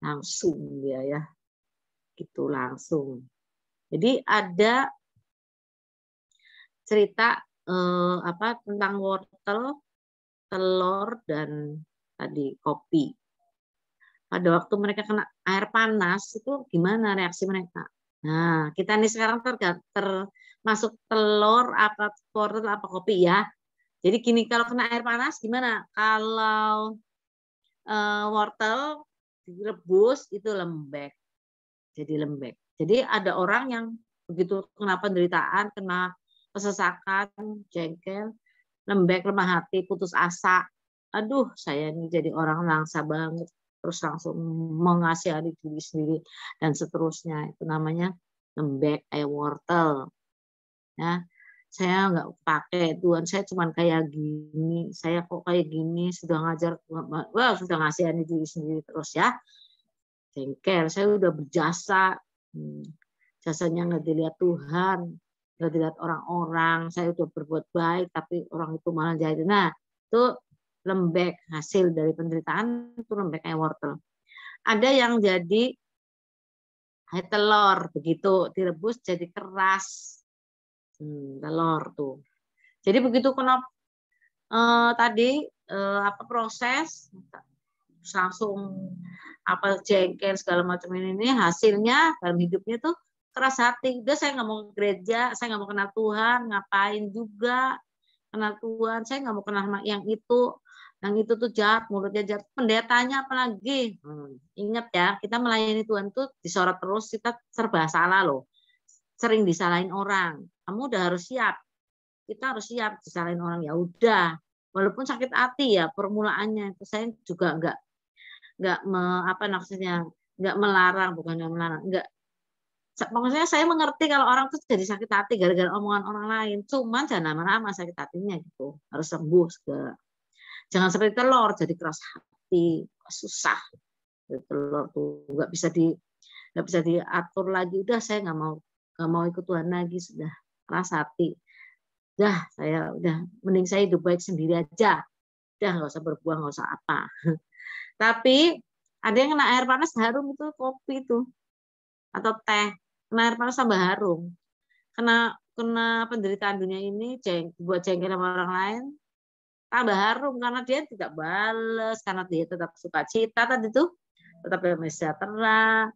langsung dia ya. Gitu langsung. Jadi ada cerita tentang wortel, telur dan tadi kopi. Pada waktu mereka kena air panas itu gimana reaksi mereka? Nah, kita nih sekarang termasuk telur apa wortel apa kopi ya. Jadi gini, kalau kena air panas gimana? Kalau wortel direbus itu lembek. Jadi lembek. Jadi ada orang yang begitu kena penderitaan, kena kesesakan, jengkel, lembek, lemah hati, putus asa. Aduh, saya ini jadi orang langsa banget. Terus langsung mengasihani diri sendiri dan seterusnya. Itu namanya lembek kayak wortel. Ya, saya nggak pakai Tuhan, saya cuma kayak gini. Saya kok kayak gini sudah ngajar, wah sudah ngasihani diri sendiri terus ya. Jengkel, saya udah berjasa. Jasanya nggak dilihat Tuhan, nggak dilihat orang-orang, saya udah berbuat baik tapi orang itu malah jahat. Nah, itu lembek, hasil dari penderitaan itu lembek kayak wortel. Ada yang jadi telur, begitu direbus jadi keras. Telur tuh. Jadi begitu kena tadi proses langsung jengkel segala macam ini hasilnya dalam hidupnya tuh keras hati. Udah saya nggak mau ke gereja, saya nggak mau kenal Tuhan, ngapain juga kenal Tuhan, saya nggak mau kenal yang itu tuh jahat, mulutnya jahat, pendetanya apalagi. Ingat ya, kita melayani Tuhan tuh disorot terus, kita serba salah loh, sering disalahin orang. Kamu udah harus siap, kita harus siap disalahin orang, ya udah Walaupun sakit hati ya permulaannya itu saya juga nggak apa maksudnya nggak melarang, bukan nggak melarang, nggak. Maksudnya saya mengerti kalau orang tuh jadi sakit hati gara-gara omongan orang lain. Cuman jangan lama-lama sakit hatinya gitu. Harus sembuh segera. Jangan seperti telur jadi keras hati, susah. Telur tuh nggak bisa diatur lagi. Udah saya nggak mau ikut Tuhan lagi, sudah keras hati. Udah saya mending saya hidup baik sendiri aja. Udah nggak usah berbuang, nggak usah apa. Tapi ada yang kena air panas harum itu kopi itu atau teh. Kena air panas tambah harum. Kena penderitaan dunia ini buat jengkel sama orang lain tambah harum karena dia tidak balas, karena dia tetap suka cita tadi tuh, tetap sejahtera,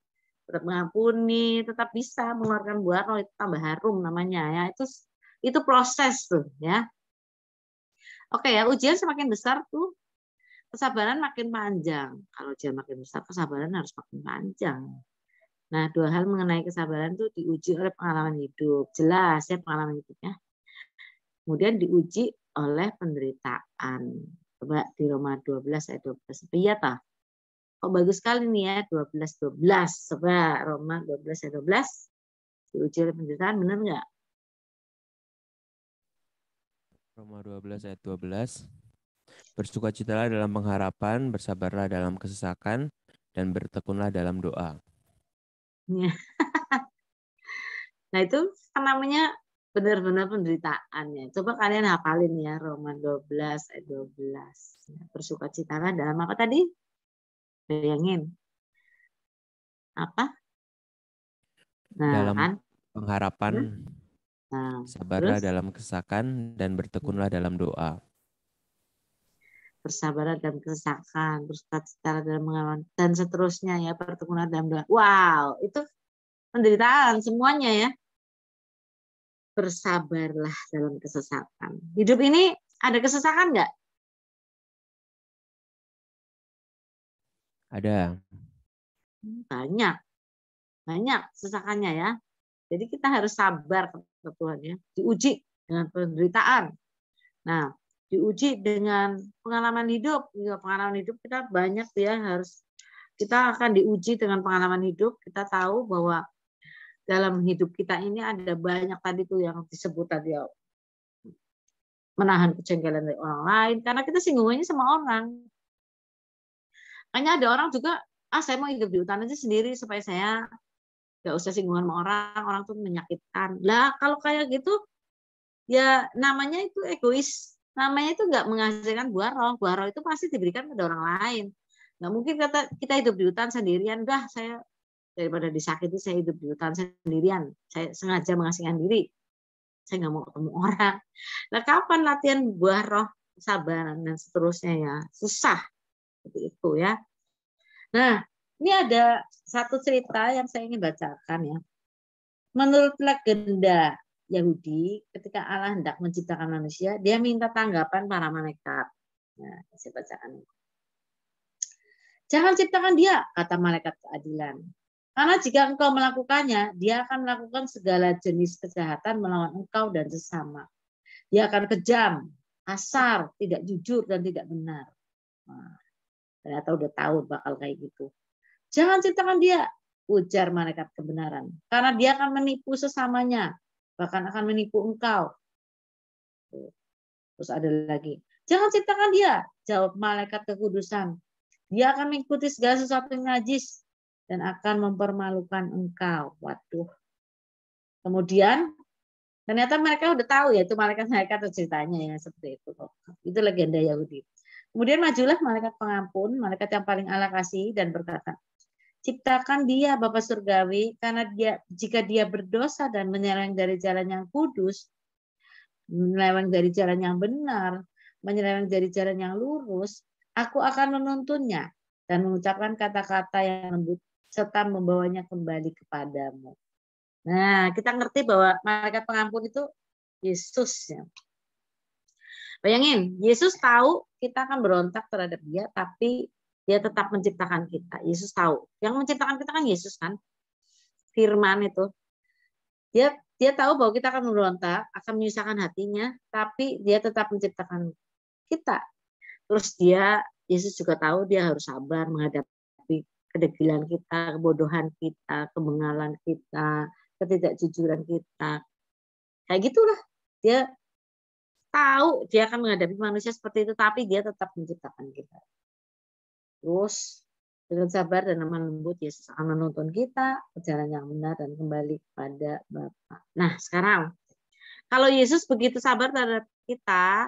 tetap mengampuni, tetap bisa mengeluarkan buah roh, itu tambah harum namanya ya. Itu proses tuh ya. Oke ya, ujian semakin besar tuh kesabaran makin panjang. Kalau ujian makin besar, kesabaran harus makin panjang. Nah, 2 hal mengenai kesabaran itu diuji oleh pengalaman hidup. Jelas ya pengalaman hidupnya. Kemudian diuji oleh penderitaan. Coba di Roma 12 ayat 12. Iya toh? Kok bagus sekali nih ya 12. Coba Roma 12 ayat 12. Diuji oleh penderitaan, benar nggak? Roma 12 ayat 12. Bersukacitalah dalam pengharapan, bersabarlah dalam kesesakan, dan bertekunlah dalam doa. Nah itu kan namanya benar-benar penderitaannya. Coba kalian hafalin ya Roma 12 ayat 12. Bersukacitalah dalam apa tadi? Bayangin. Apa? Nah, Dalam kan? pengharapan, Nah, sabarlah terus dalam kesesakan, dan bertekunlah dalam doa. bersabar dalam kesesakan, bersukacita dalam mengalami, dan seterusnya ya, pertemuan dalam doa. Wow, itu penderitaan semuanya ya. Bersabarlah dalam kesesakan. Hidup ini ada kesesakan nggak? Ada. Banyak. Banyak kesesakannya ya. Jadi kita harus sabar kepada Tuhan ya. Diuji dengan penderitaan. Nah, diuji dengan pengalaman hidup. Ya, pengalaman hidup kita banyak ya, kita akan diuji dengan pengalaman hidup. Kita tahu bahwa dalam hidup kita ini ada banyak tadi tuh yang disebut tadi ya, menahan kejengkelan dari orang lain karena kita singgungannya sama orang. Makanya ada orang juga, saya mau hidup di hutan aja sendiri supaya saya nggak usah singgungan sama orang tuh menyakitkan. Lah kalau kayak gitu ya namanya itu egois, namanya itu nggak menghasilkan buah roh. Buah roh itu pasti diberikan pada orang lain. Nggak mungkin kita hidup di hutan sendirian, saya daripada disakiti saya hidup di hutan sendirian. Saya sengaja mengasingkan diri. Saya nggak mau ketemu orang. Nah, kapan latihan buah roh, kesabaran dan seterusnya ya? Susah. Seperti itu ya. Nah, ini ada satu cerita yang saya ingin bacakan ya. Menurut legenda Yahudi, ketika Allah hendak menciptakan manusia, dia minta tanggapan para malaikat. Nah, saya bacakan. Jangan ciptakan dia, kata malaikat keadilan. Karena jika engkau melakukannya, dia akan melakukan segala jenis kejahatan melawan engkau dan sesama. Dia akan kejam, kasar, tidak jujur, dan tidak benar. Nah, ternyata udah tahu bakal kayak gitu. Jangan ciptakan dia, ujar malaikat kebenaran. Karena dia akan menipu sesamanya, bahkan akan menipu engkau. Terus ada lagi. Jangan ciptakan dia, jawab malaikat kekudusan. Dia akan mengikuti segala sesuatu yang najis dan akan mempermalukan engkau. Waduh. Kemudian ternyata mereka udah tahu ya itu malaikat ceritanya ya seperti itu. Itu legenda Yahudi. Kemudian majulah malaikat pengampun, malaikat yang paling Allah kasih dan berkata, ciptakan dia Bapa Surgawi karena jika dia berdosa dan menyeleweng dari jalan yang kudus, menyeleweng dari jalan yang benar, menyeleweng dari jalan yang lurus, aku akan menuntunnya dan mengucapkan kata-kata yang lembut serta membawanya kembali kepadamu. Nah, kita ngerti bahwa malaikat pengampun itu Yesus. Ya. Bayangin, Yesus tahu kita akan berontak terhadap dia, tapi dia tetap menciptakan kita. Yesus tahu. Yang menciptakan kita kan Yesus kan. Firman itu. Dia tahu bahwa kita akan memberontak, akan menyusahkan hatinya, tapi dia tetap menciptakan kita. Terus Yesus juga tahu dia harus sabar menghadapi kedegilan kita, kebodohan kita, kebengalan kita, ketidakjujuran kita. Kayak gitulah. Dia tahu dia akan menghadapi manusia seperti itu, tapi dia tetap menciptakan kita. Terus dengan sabar dan lemah lembut Yesus akan menuntun kita ke jalan yang benar dan kembali kepada Bapa. Nah, sekarang kalau Yesus begitu sabar terhadap kita,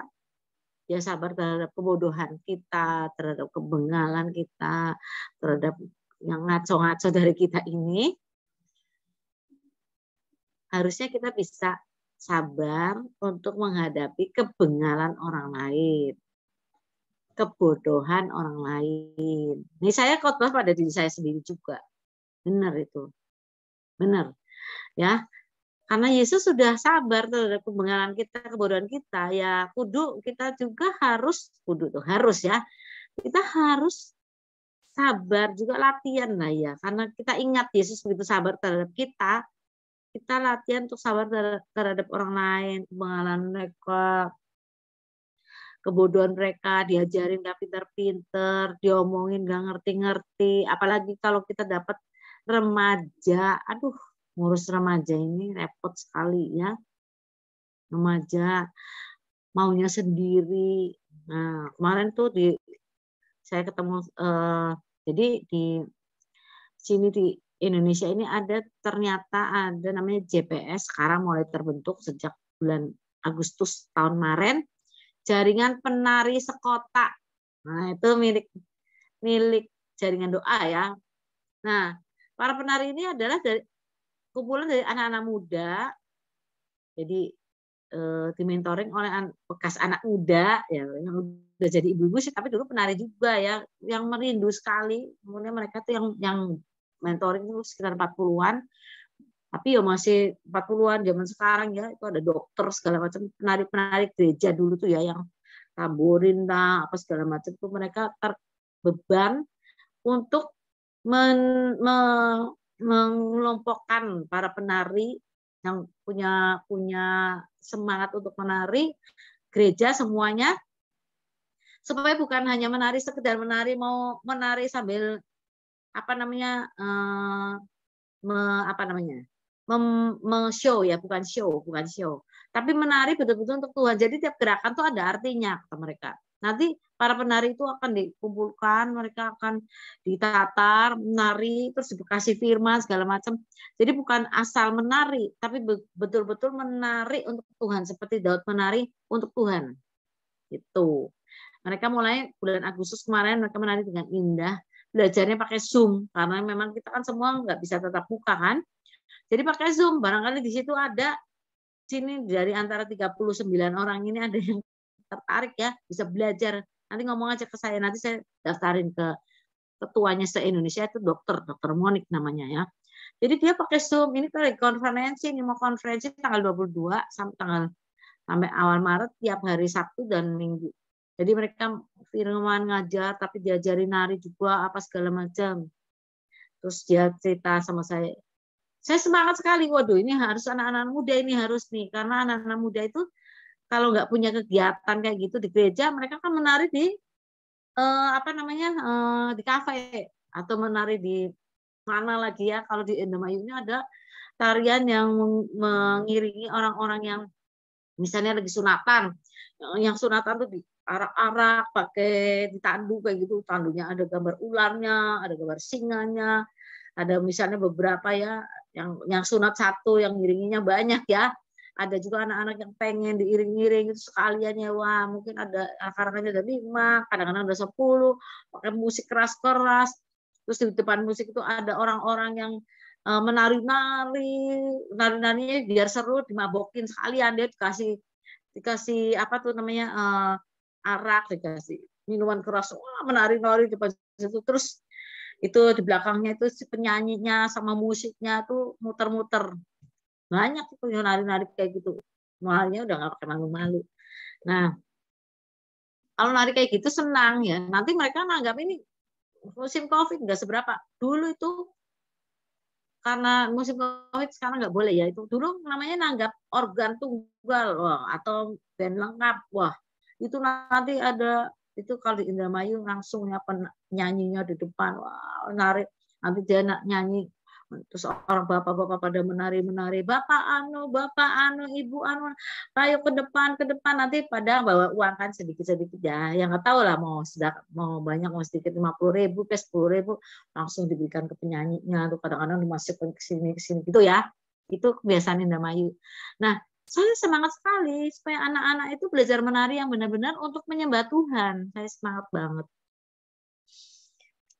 dia sabar terhadap kebodohan kita, terhadap kebengalan kita, terhadap yang ngaco-ngaco dari kita ini, harusnya kita bisa sabar untuk menghadapi kebengalan orang lain, kebodohan orang lain. Ini saya khotbah pada diri saya sendiri juga. Benar itu. Benar. Ya. Karena Yesus sudah sabar terhadap kebengalan kita, kebodohan kita, ya kudu kita juga harus ya. Kita harus sabar juga, latihan lah ya. Karena kita ingat Yesus begitu sabar terhadap kita latihan untuk sabar terhadap orang lain, kebengalan mereka, kebodohan mereka, diajarin gak pinter-pinter, diomongin gak ngerti-ngerti. Apalagi kalau kita dapat remaja, aduh, ngurus remaja ini repot sekali ya. Remaja maunya sendiri. Nah, kemarin tuh saya ketemu jadi di sini di Indonesia ini ternyata ada namanya JPS, sekarang mulai terbentuk sejak bulan Agustus tahun kemarin, jaringan penari sekota. Nah, itu milik jaringan doa ya. Nah, para penari ini adalah kumpulan dari anak-anak muda, jadi dimentoring oleh bekas anak muda ya, yang udah jadi ibu-ibu sih, tapi dulu penari juga ya, yang merindu sekali. Kemudian mereka tuh yang mentoring itu sekitar 40-an, tapi ya masih 40-an zaman sekarang ya, itu ada dokter segala macam, penari-penari gereja dulu tuh ya, yang tamborin lah apa segala macam tuh, mereka terbeban untuk mengelompokkan para penari yang punya semangat untuk menari gereja semuanya, supaya bukan hanya menari sekedar menari, mau menari sambil show ya, bukan show, tapi menari betul-betul untuk Tuhan. Jadi tiap gerakan tuh ada artinya kata mereka. Nanti para penari itu akan dikumpulkan, mereka akan ditatar, menari, terus dikasih firman segala macam. Jadi bukan asal menari, tapi betul-betul menari untuk Tuhan, seperti Daud menari untuk Tuhan. Itu. Mereka mulai bulan Agustus kemarin mereka menari dengan indah, belajarnya pakai Zoom karena memang kita kan semua nggak bisa tatap muka kan. Jadi pakai Zoom, barangkali di situ ada sini dari antara 39 orang ini ada yang tertarik ya, bisa belajar. Nanti ngomong aja ke saya, nanti saya daftarin ke ketuanya se-Indonesia, itu Dokter Monik namanya ya. Jadi dia pakai Zoom, ini lagi konferensi, ini mau konferensi tanggal 22 sampai awal Maret, tiap hari Sabtu dan Minggu. Jadi mereka firman ngajar, tapi diajari nari juga apa segala macam. Terus dia cerita sama saya semangat sekali, waduh ini harus anak-anak muda ini harus nih, karena anak-anak muda itu kalau nggak punya kegiatan kayak gitu di gereja, mereka kan menari di di kafe atau menari di mana lagi ya. Kalau di Indramayu ini ada tarian yang mengiringi orang-orang yang misalnya lagi sunatan, yang sunatan tuh diarak-arak pakai ditandu kayak gitu, tandunya ada gambar ularnya, ada gambar singanya, ada misalnya beberapa ya yang sunat satu, yang ngiringinya banyak ya. Ada juga anak-anak yang pengen diiring-iring itu sekalian ya, wah mungkin ada kadang-kadang ada 5, kadang-kadang ada 10, pakai musik keras-keras. Terus di depan musik itu ada orang-orang yang nari-narinya biar seru, dimabokin sekalian, dia dikasih apa tuh namanya arak, dikasih minuman keras, wah menari-nari depan situ. Terus itu di belakangnya itu si penyanyinya sama musiknya tuh muter-muter. Banyak itu yang nari-nari kayak gitu. Malahnya udah nggak pakai malu-malu. Nah, kalau nari kayak gitu senang ya. Nanti mereka nganggap ini musim COVID nggak seberapa. Dulu itu karena musim COVID sekarang nggak boleh ya. Itu dulu namanya nanggap organ tunggal, wah, atau band lengkap. Wah, Itu nanti ada itu kalau di Indramayu langsung nyanyinya di depan, wah, nari, nanti dia nyanyi, terus orang bapak-bapak pada menari-menari, Bapak anu, Ibu anu, ayo ke depan, nanti pada bawa uang kan sedikit-sedikit ya, yang nggak tahu lah mau banyak mau sedikit 50.000 ke 10.000 langsung diberikan ke penyanyinya, tuh kadang-kadang dimasukkan ke sini gitu ya, itu kebiasaan Indramayu. Nah, saya semangat sekali supaya anak-anak itu belajar menari yang benar-benar untuk menyembah Tuhan. Saya semangat banget.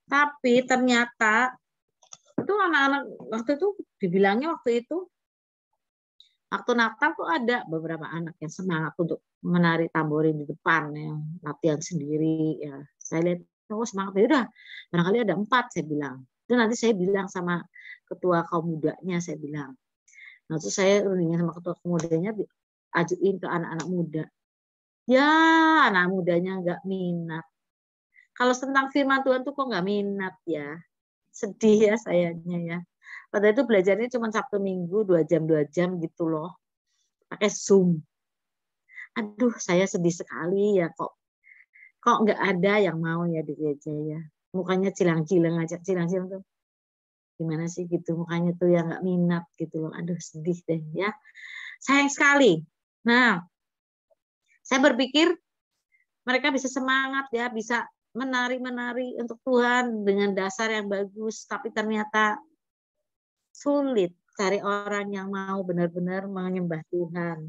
Tapi ternyata itu anak-anak waktu itu dibilangnya waktu Natal tuh ada beberapa anak yang semangat untuk menari tamborin di depan, yang latihan sendiri. Ya, saya lihat, oh semangat, ya udah. Barangkali ada 4, saya bilang. Itu nanti saya bilang sama ketua kaum mudanya, saya bilang. Nah, terus saya rundingin sama ketua mudanya, ajuin ke anak-anak muda. Ya, anak mudanya nggak minat. Kalau tentang firman Tuhan tuh kok nggak minat ya. Sedih ya sayangnya ya. Padahal itu belajarnya cuma Sabtu Minggu 2 jam gitu loh. Pakai Zoom. Aduh, saya sedih sekali ya kok nggak ada yang mau ya di gereja ya. Mukanya cilang-cilang aja, cilang-cilang tuh. Gimana sih gitu mukanya tuh yang nggak minat gitu loh. Aduh, sedih deh ya. Sayang sekali. Nah, saya berpikir mereka bisa semangat ya, bisa menari-menari untuk Tuhan dengan dasar yang bagus, tapi ternyata sulit cari orang yang mau benar-benar menyembah Tuhan.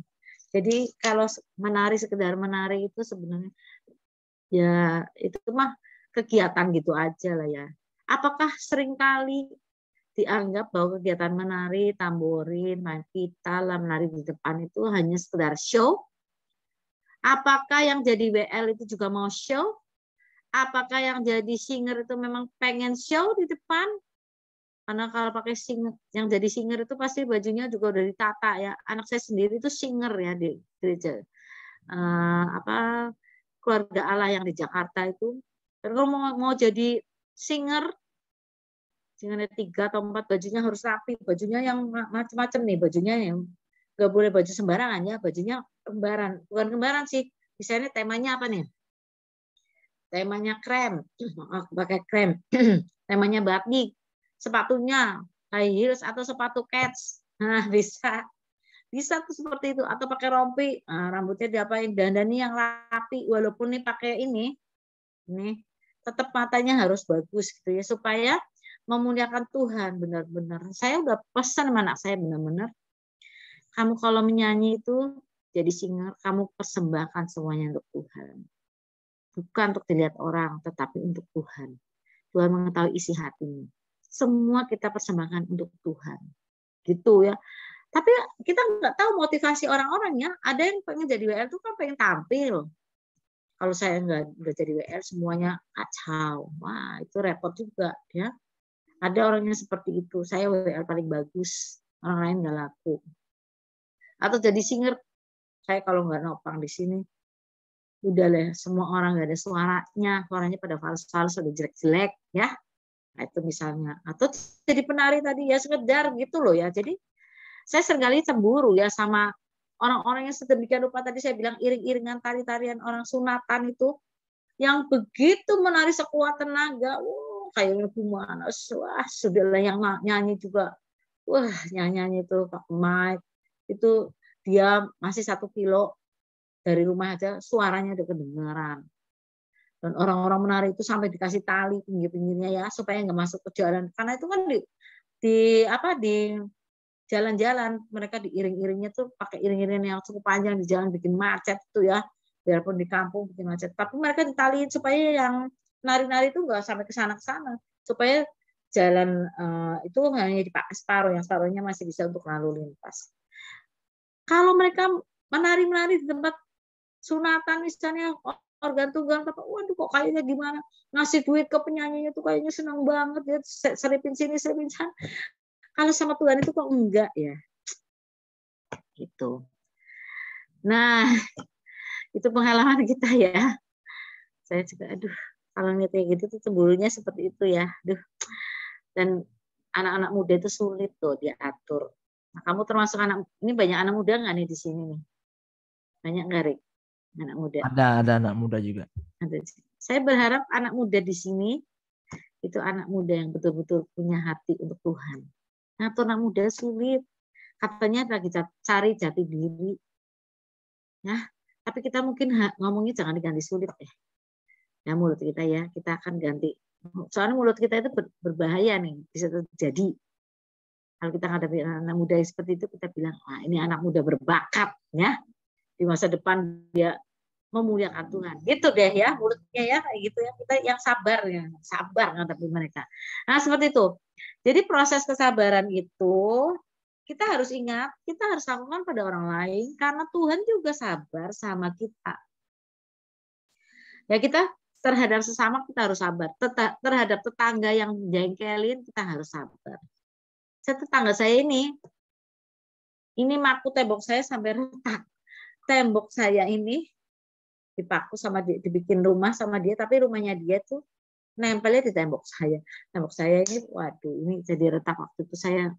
Jadi kalau menari sekedar menari itu sebenarnya ya itu mah kegiatan gitu aja lah ya. Apakah seringkali dianggap bahwa kegiatan menari, tamborin, main pita, menari di depan itu hanya sekedar show? Apakah yang jadi WL itu juga mau show? Apakah yang jadi singer itu memang pengen show di depan? Karena kalau pakai singer, yang jadi singer itu pasti bajunya juga udah ditata ya. Anak saya sendiri itu singer ya di gereja. Keluarga Allah yang di Jakarta itu. Dan kalau mau jadi singer, singernya 3 atau 4 bajunya harus rapi. Bajunya yang macam-macam nih, bajunya yang nggak boleh baju sembarangan ya, bajunya kembaran. Bukan kembaran sih, misalnya temanya apa nih? Temanya krem, pakai krem. Temanya batik, sepatunya high heels atau sepatu kets. Nah, bisa tuh seperti itu, atau pakai rompi, nah, rambutnya diapain, dandani yang rapi, walaupun nih pakai ini tetap matanya harus bagus gitu ya, supaya memuliakan Tuhan benar-benar. Saya udah pesan sama anak saya benar-benar, kamu kalau menyanyi itu jadi singer, kamu persembahkan semuanya untuk Tuhan. Bukan untuk dilihat orang, tetapi untuk Tuhan. Tuhan mengetahui isi hatimu. Semua kita persembahkan untuk Tuhan. Gitu ya. Tapi kita nggak tahu motivasi orang-orangnya. Ada yang pengen jadi WL itu kan pengen tampil. Kalau saya nggak jadi WL semuanya kacau. Wah, itu repot juga ya. Ada orangnya seperti itu. Saya WL paling bagus, orang lain nggak laku. Atau jadi singer, saya kalau nggak nopang di sini, udah lah, semua orang nggak ada suaranya pada fals-fals, udah jelek-jelek ya. Nah, itu misalnya. Atau jadi penari tadi ya sekedar gitu loh ya. Jadi saya seringkali cemburu ya sama orang-orang yang sedemikian rupa tadi saya bilang iring-iringan tari-tarian orang sunatan itu yang begitu menari sekuat tenaga. Kayaknya gimana? Wah, sudahlah yang nyanyi juga. Wah, nyanyi itu Pak Mike itu dia masih 1 kilo dari rumah aja suaranya udah kedengaran. Dan orang-orang menari itu sampai dikasih tali pinggir-pinggirnya ya supaya nggak masuk ke jalan. Karena itu kan di jalan-jalan mereka diiring-iringnya tuh pakai iring-iringan yang cukup panjang di jalan bikin macet tuh ya. Biarpun di kampung bikin macet. Tapi mereka ditaliin supaya yang nari-nari itu nggak sampai ke sana supaya jalan itu hanya dipakai separuh, yang separuhnya masih bisa untuk lalu lintas. Kalau mereka menari-menari di tempat sunatan misalnya organ tunggal, waduh kok kayaknya gimana, ngasih duit ke penyanyinya tuh kayaknya senang banget ya, selipin sini selipin sana. Kalau sama Tuhan itu kok enggak ya, gitu. Nah, itu pengalaman kita ya. Saya juga, aduh, kalau ngeliat kayak gitu tuh cemburunya seperti itu ya, aduh. Dan anak-anak muda itu sulit tuh diatur. Nah, kamu termasuk anak, ini banyak anak muda nggak nih di sini nih? Banyak nggak, Rik? Anak muda. Ada anak muda juga. Saya berharap anak muda di sini itu anak muda yang betul-betul punya hati untuk Tuhan. Nah, anak muda sulit. Katanya lagi cari jati diri. Ya, tapi kita mungkin ngomongnya jangan diganti sulit ya. Ya mulut kita ya, kita akan ganti. Soalnya mulut kita itu berbahaya nih, bisa terjadi. Kalau kita hadapi anak muda seperti itu, kita bilang, wah ini anak muda berbakat ya. Di masa depan dia memuliakan Tuhan. Gitu deh ya, mulutnya ya kayak gitu ya. Kita yang sabar menghadapi mereka. Nah, seperti itu. Jadi proses kesabaran itu kita harus ingat, kita harus lakukan pada orang lain karena Tuhan juga sabar sama kita. Ya kita terhadap sesama kita harus sabar. Terhadap tetangga yang jengkelin kita harus sabar. Tetangga saya ini maku tembok saya sampai retak. Tembok saya ini dipaku sama dia, dibikin rumah sama dia, tapi rumahnya dia tuh nempelnya di tembok saya. Tembok saya ini, waduh, ini jadi retak. Waktu itu saya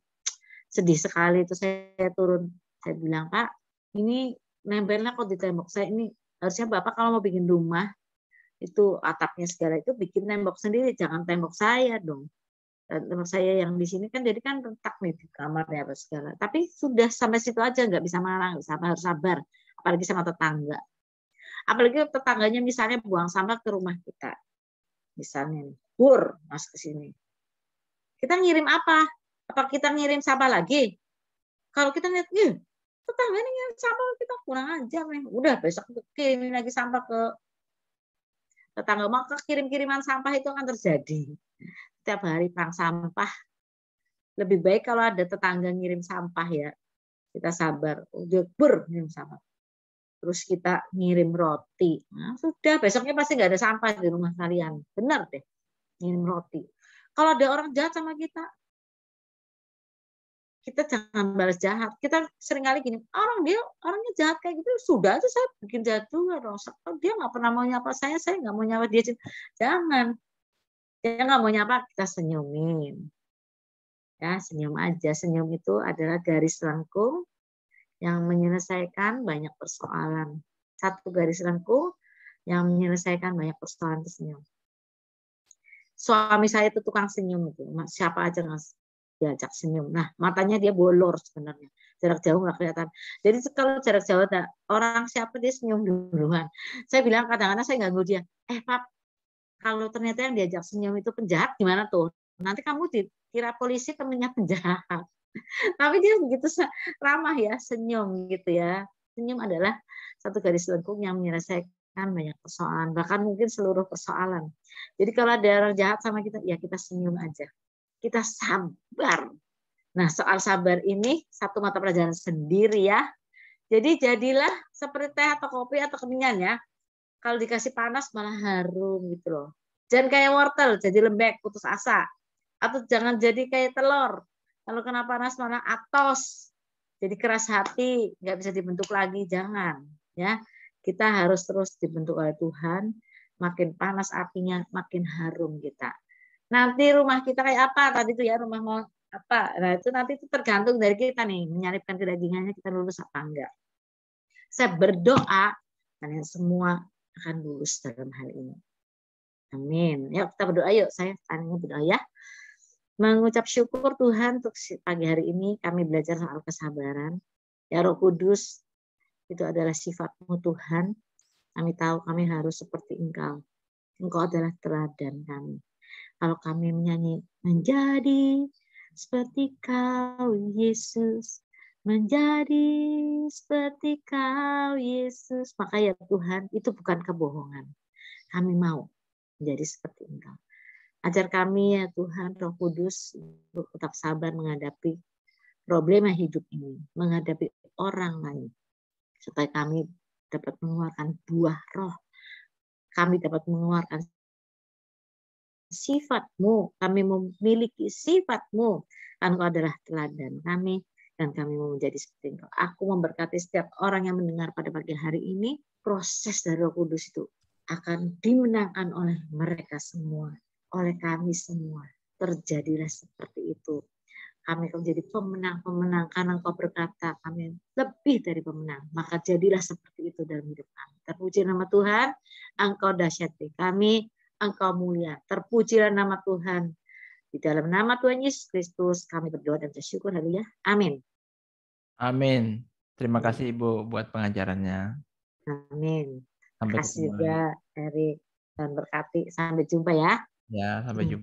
sedih sekali, itu saya turun. Saya bilang, Pak, ini nempelnya kok di tembok saya ini. Harusnya Bapak kalau mau bikin rumah, itu atapnya segala itu bikin tembok sendiri, jangan tembok saya dong. Tembok saya yang di sini kan jadi kan retak nih di kamarnya apa segala. Tapi sudah sampai situ aja, nggak bisa marah, harus sabar. Apalagi sama tetangga. Apalagi tetangganya misalnya buang sampah ke rumah kita. Misalnya nih, Bur, mas ke sini. Kita ngirim apa? Apa kita ngirim sampah lagi? Kalau kita lihat, tetangga ini ngirim sampah kita kurang ajar nih. Udah besok kirimin lagi sampah ke tetangga, maka kirim-kiriman sampah itu akan terjadi. Setiap hari perang sampah. Lebih baik kalau ada tetangga ngirim sampah ya. Kita sabar. Udah Bur, ngirim sampah. Terus kita ngirim roti. Nah, sudah, besoknya pasti nggak ada sampah di rumah kalian. Benar deh, ngirim roti. Kalau ada orang jahat sama kita jangan balas jahat. Kita seringkali gini, orangnya jahat kayak gitu, sudah itu saya bikin jahat juga dong. Dia nggak pernah mau nyapa saya nggak mau nyapa dia. Jangan. Dia nggak mau nyapa, kita senyumin. Ya, senyum aja. Senyum itu adalah garis lengkung yang menyelesaikan banyak persoalan. Satu garis lengkung yang menyelesaikan banyak persoalan itu senyum. Suami saya itu tukang senyum itu. Siapa aja nggak diajak senyum. Nah, matanya dia bolor sebenarnya. Jarak jauh nggak kelihatan. Jadi kalau jarak jauh ada orang siapa dia senyum duluan. Saya bilang kadang-kadang saya ganggu dia. Pak, kalau ternyata yang diajak senyum itu penjahat gimana tuh? Nanti kamu dikira polisi temennya penjahat. Tapi dia begitu ramah ya, senyum gitu ya. Senyum adalah satu garis lengkung yang menyelesaikan banyak persoalan, bahkan mungkin seluruh persoalan. Jadi kalau ada orang jahat sama kita, ya kita senyum aja. Kita sabar. Nah, soal sabar ini satu mata pelajaran sendiri ya. Jadi jadilah seperti teh atau kopi atau kemenyan ya. Kalau dikasih panas malah harum gitu loh. Jangan kayak wortel, jadi lembek, putus asa. Atau jangan jadi kayak telur. Kalau kena panas malah atos, jadi keras hati, nggak bisa dibentuk lagi, jangan. Ya, kita harus terus dibentuk oleh Tuhan. Makin panas apinya, makin harum kita. Nanti rumah kita kayak apa tadi itu ya, rumah mau apa? Nah itu nanti itu tergantung dari kita nih, menyalipkan kedagingannya kita lulus apa enggak. Saya berdoa kalian semua akan lulus dalam hal ini. Amin. Yuk kita berdoa yuk, saya tanya berdoa ya. Mengucap syukur Tuhan untuk pagi hari ini kami belajar soal kesabaran. Ya Roh Kudus, itu adalah sifat-Mu Tuhan. Kami tahu kami harus seperti Engkau. Engkau adalah teladan kami. Kalau kami menyanyi, menjadi seperti Kau Yesus, menjadi seperti Kau Yesus, maka ya Tuhan, itu bukan kebohongan. Kami mau menjadi seperti Engkau. Ajar kami ya Tuhan Roh Kudus untuk tetap sabar menghadapi problema hidup ini, menghadapi orang lain, supaya kami dapat mengeluarkan buah roh, kami dapat mengeluarkan sifat-Mu, kami memiliki sifat-Mu, Engkau adalah teladan kami, dan kami mau menjadi seperti Engkau. Aku memberkati setiap orang yang mendengar pada pagi hari ini, proses dari Roh Kudus itu akan dimenangkan oleh mereka semua. Oleh kami semua, terjadilah seperti itu. Kami akan menjadi pemenang-pemenang karena Engkau berkata kami lebih dari pemenang. Maka jadilah seperti itu dalam hidup kami. Terpuji nama Tuhan, Engkau dahsyat bagi kami, Engkau mulia. Terpujilah nama Tuhan. Di dalam nama Tuhan Yesus Kristus kami berdoa dan bersyukur. Haleluya. Amin. Amin. Terima kasih Ibu buat pengajarannya. Amin. Sampai Terima kasih ketemu lagi. juga Erik dan berkati. Sampai jumpa ya. Ya, sampai jumpa.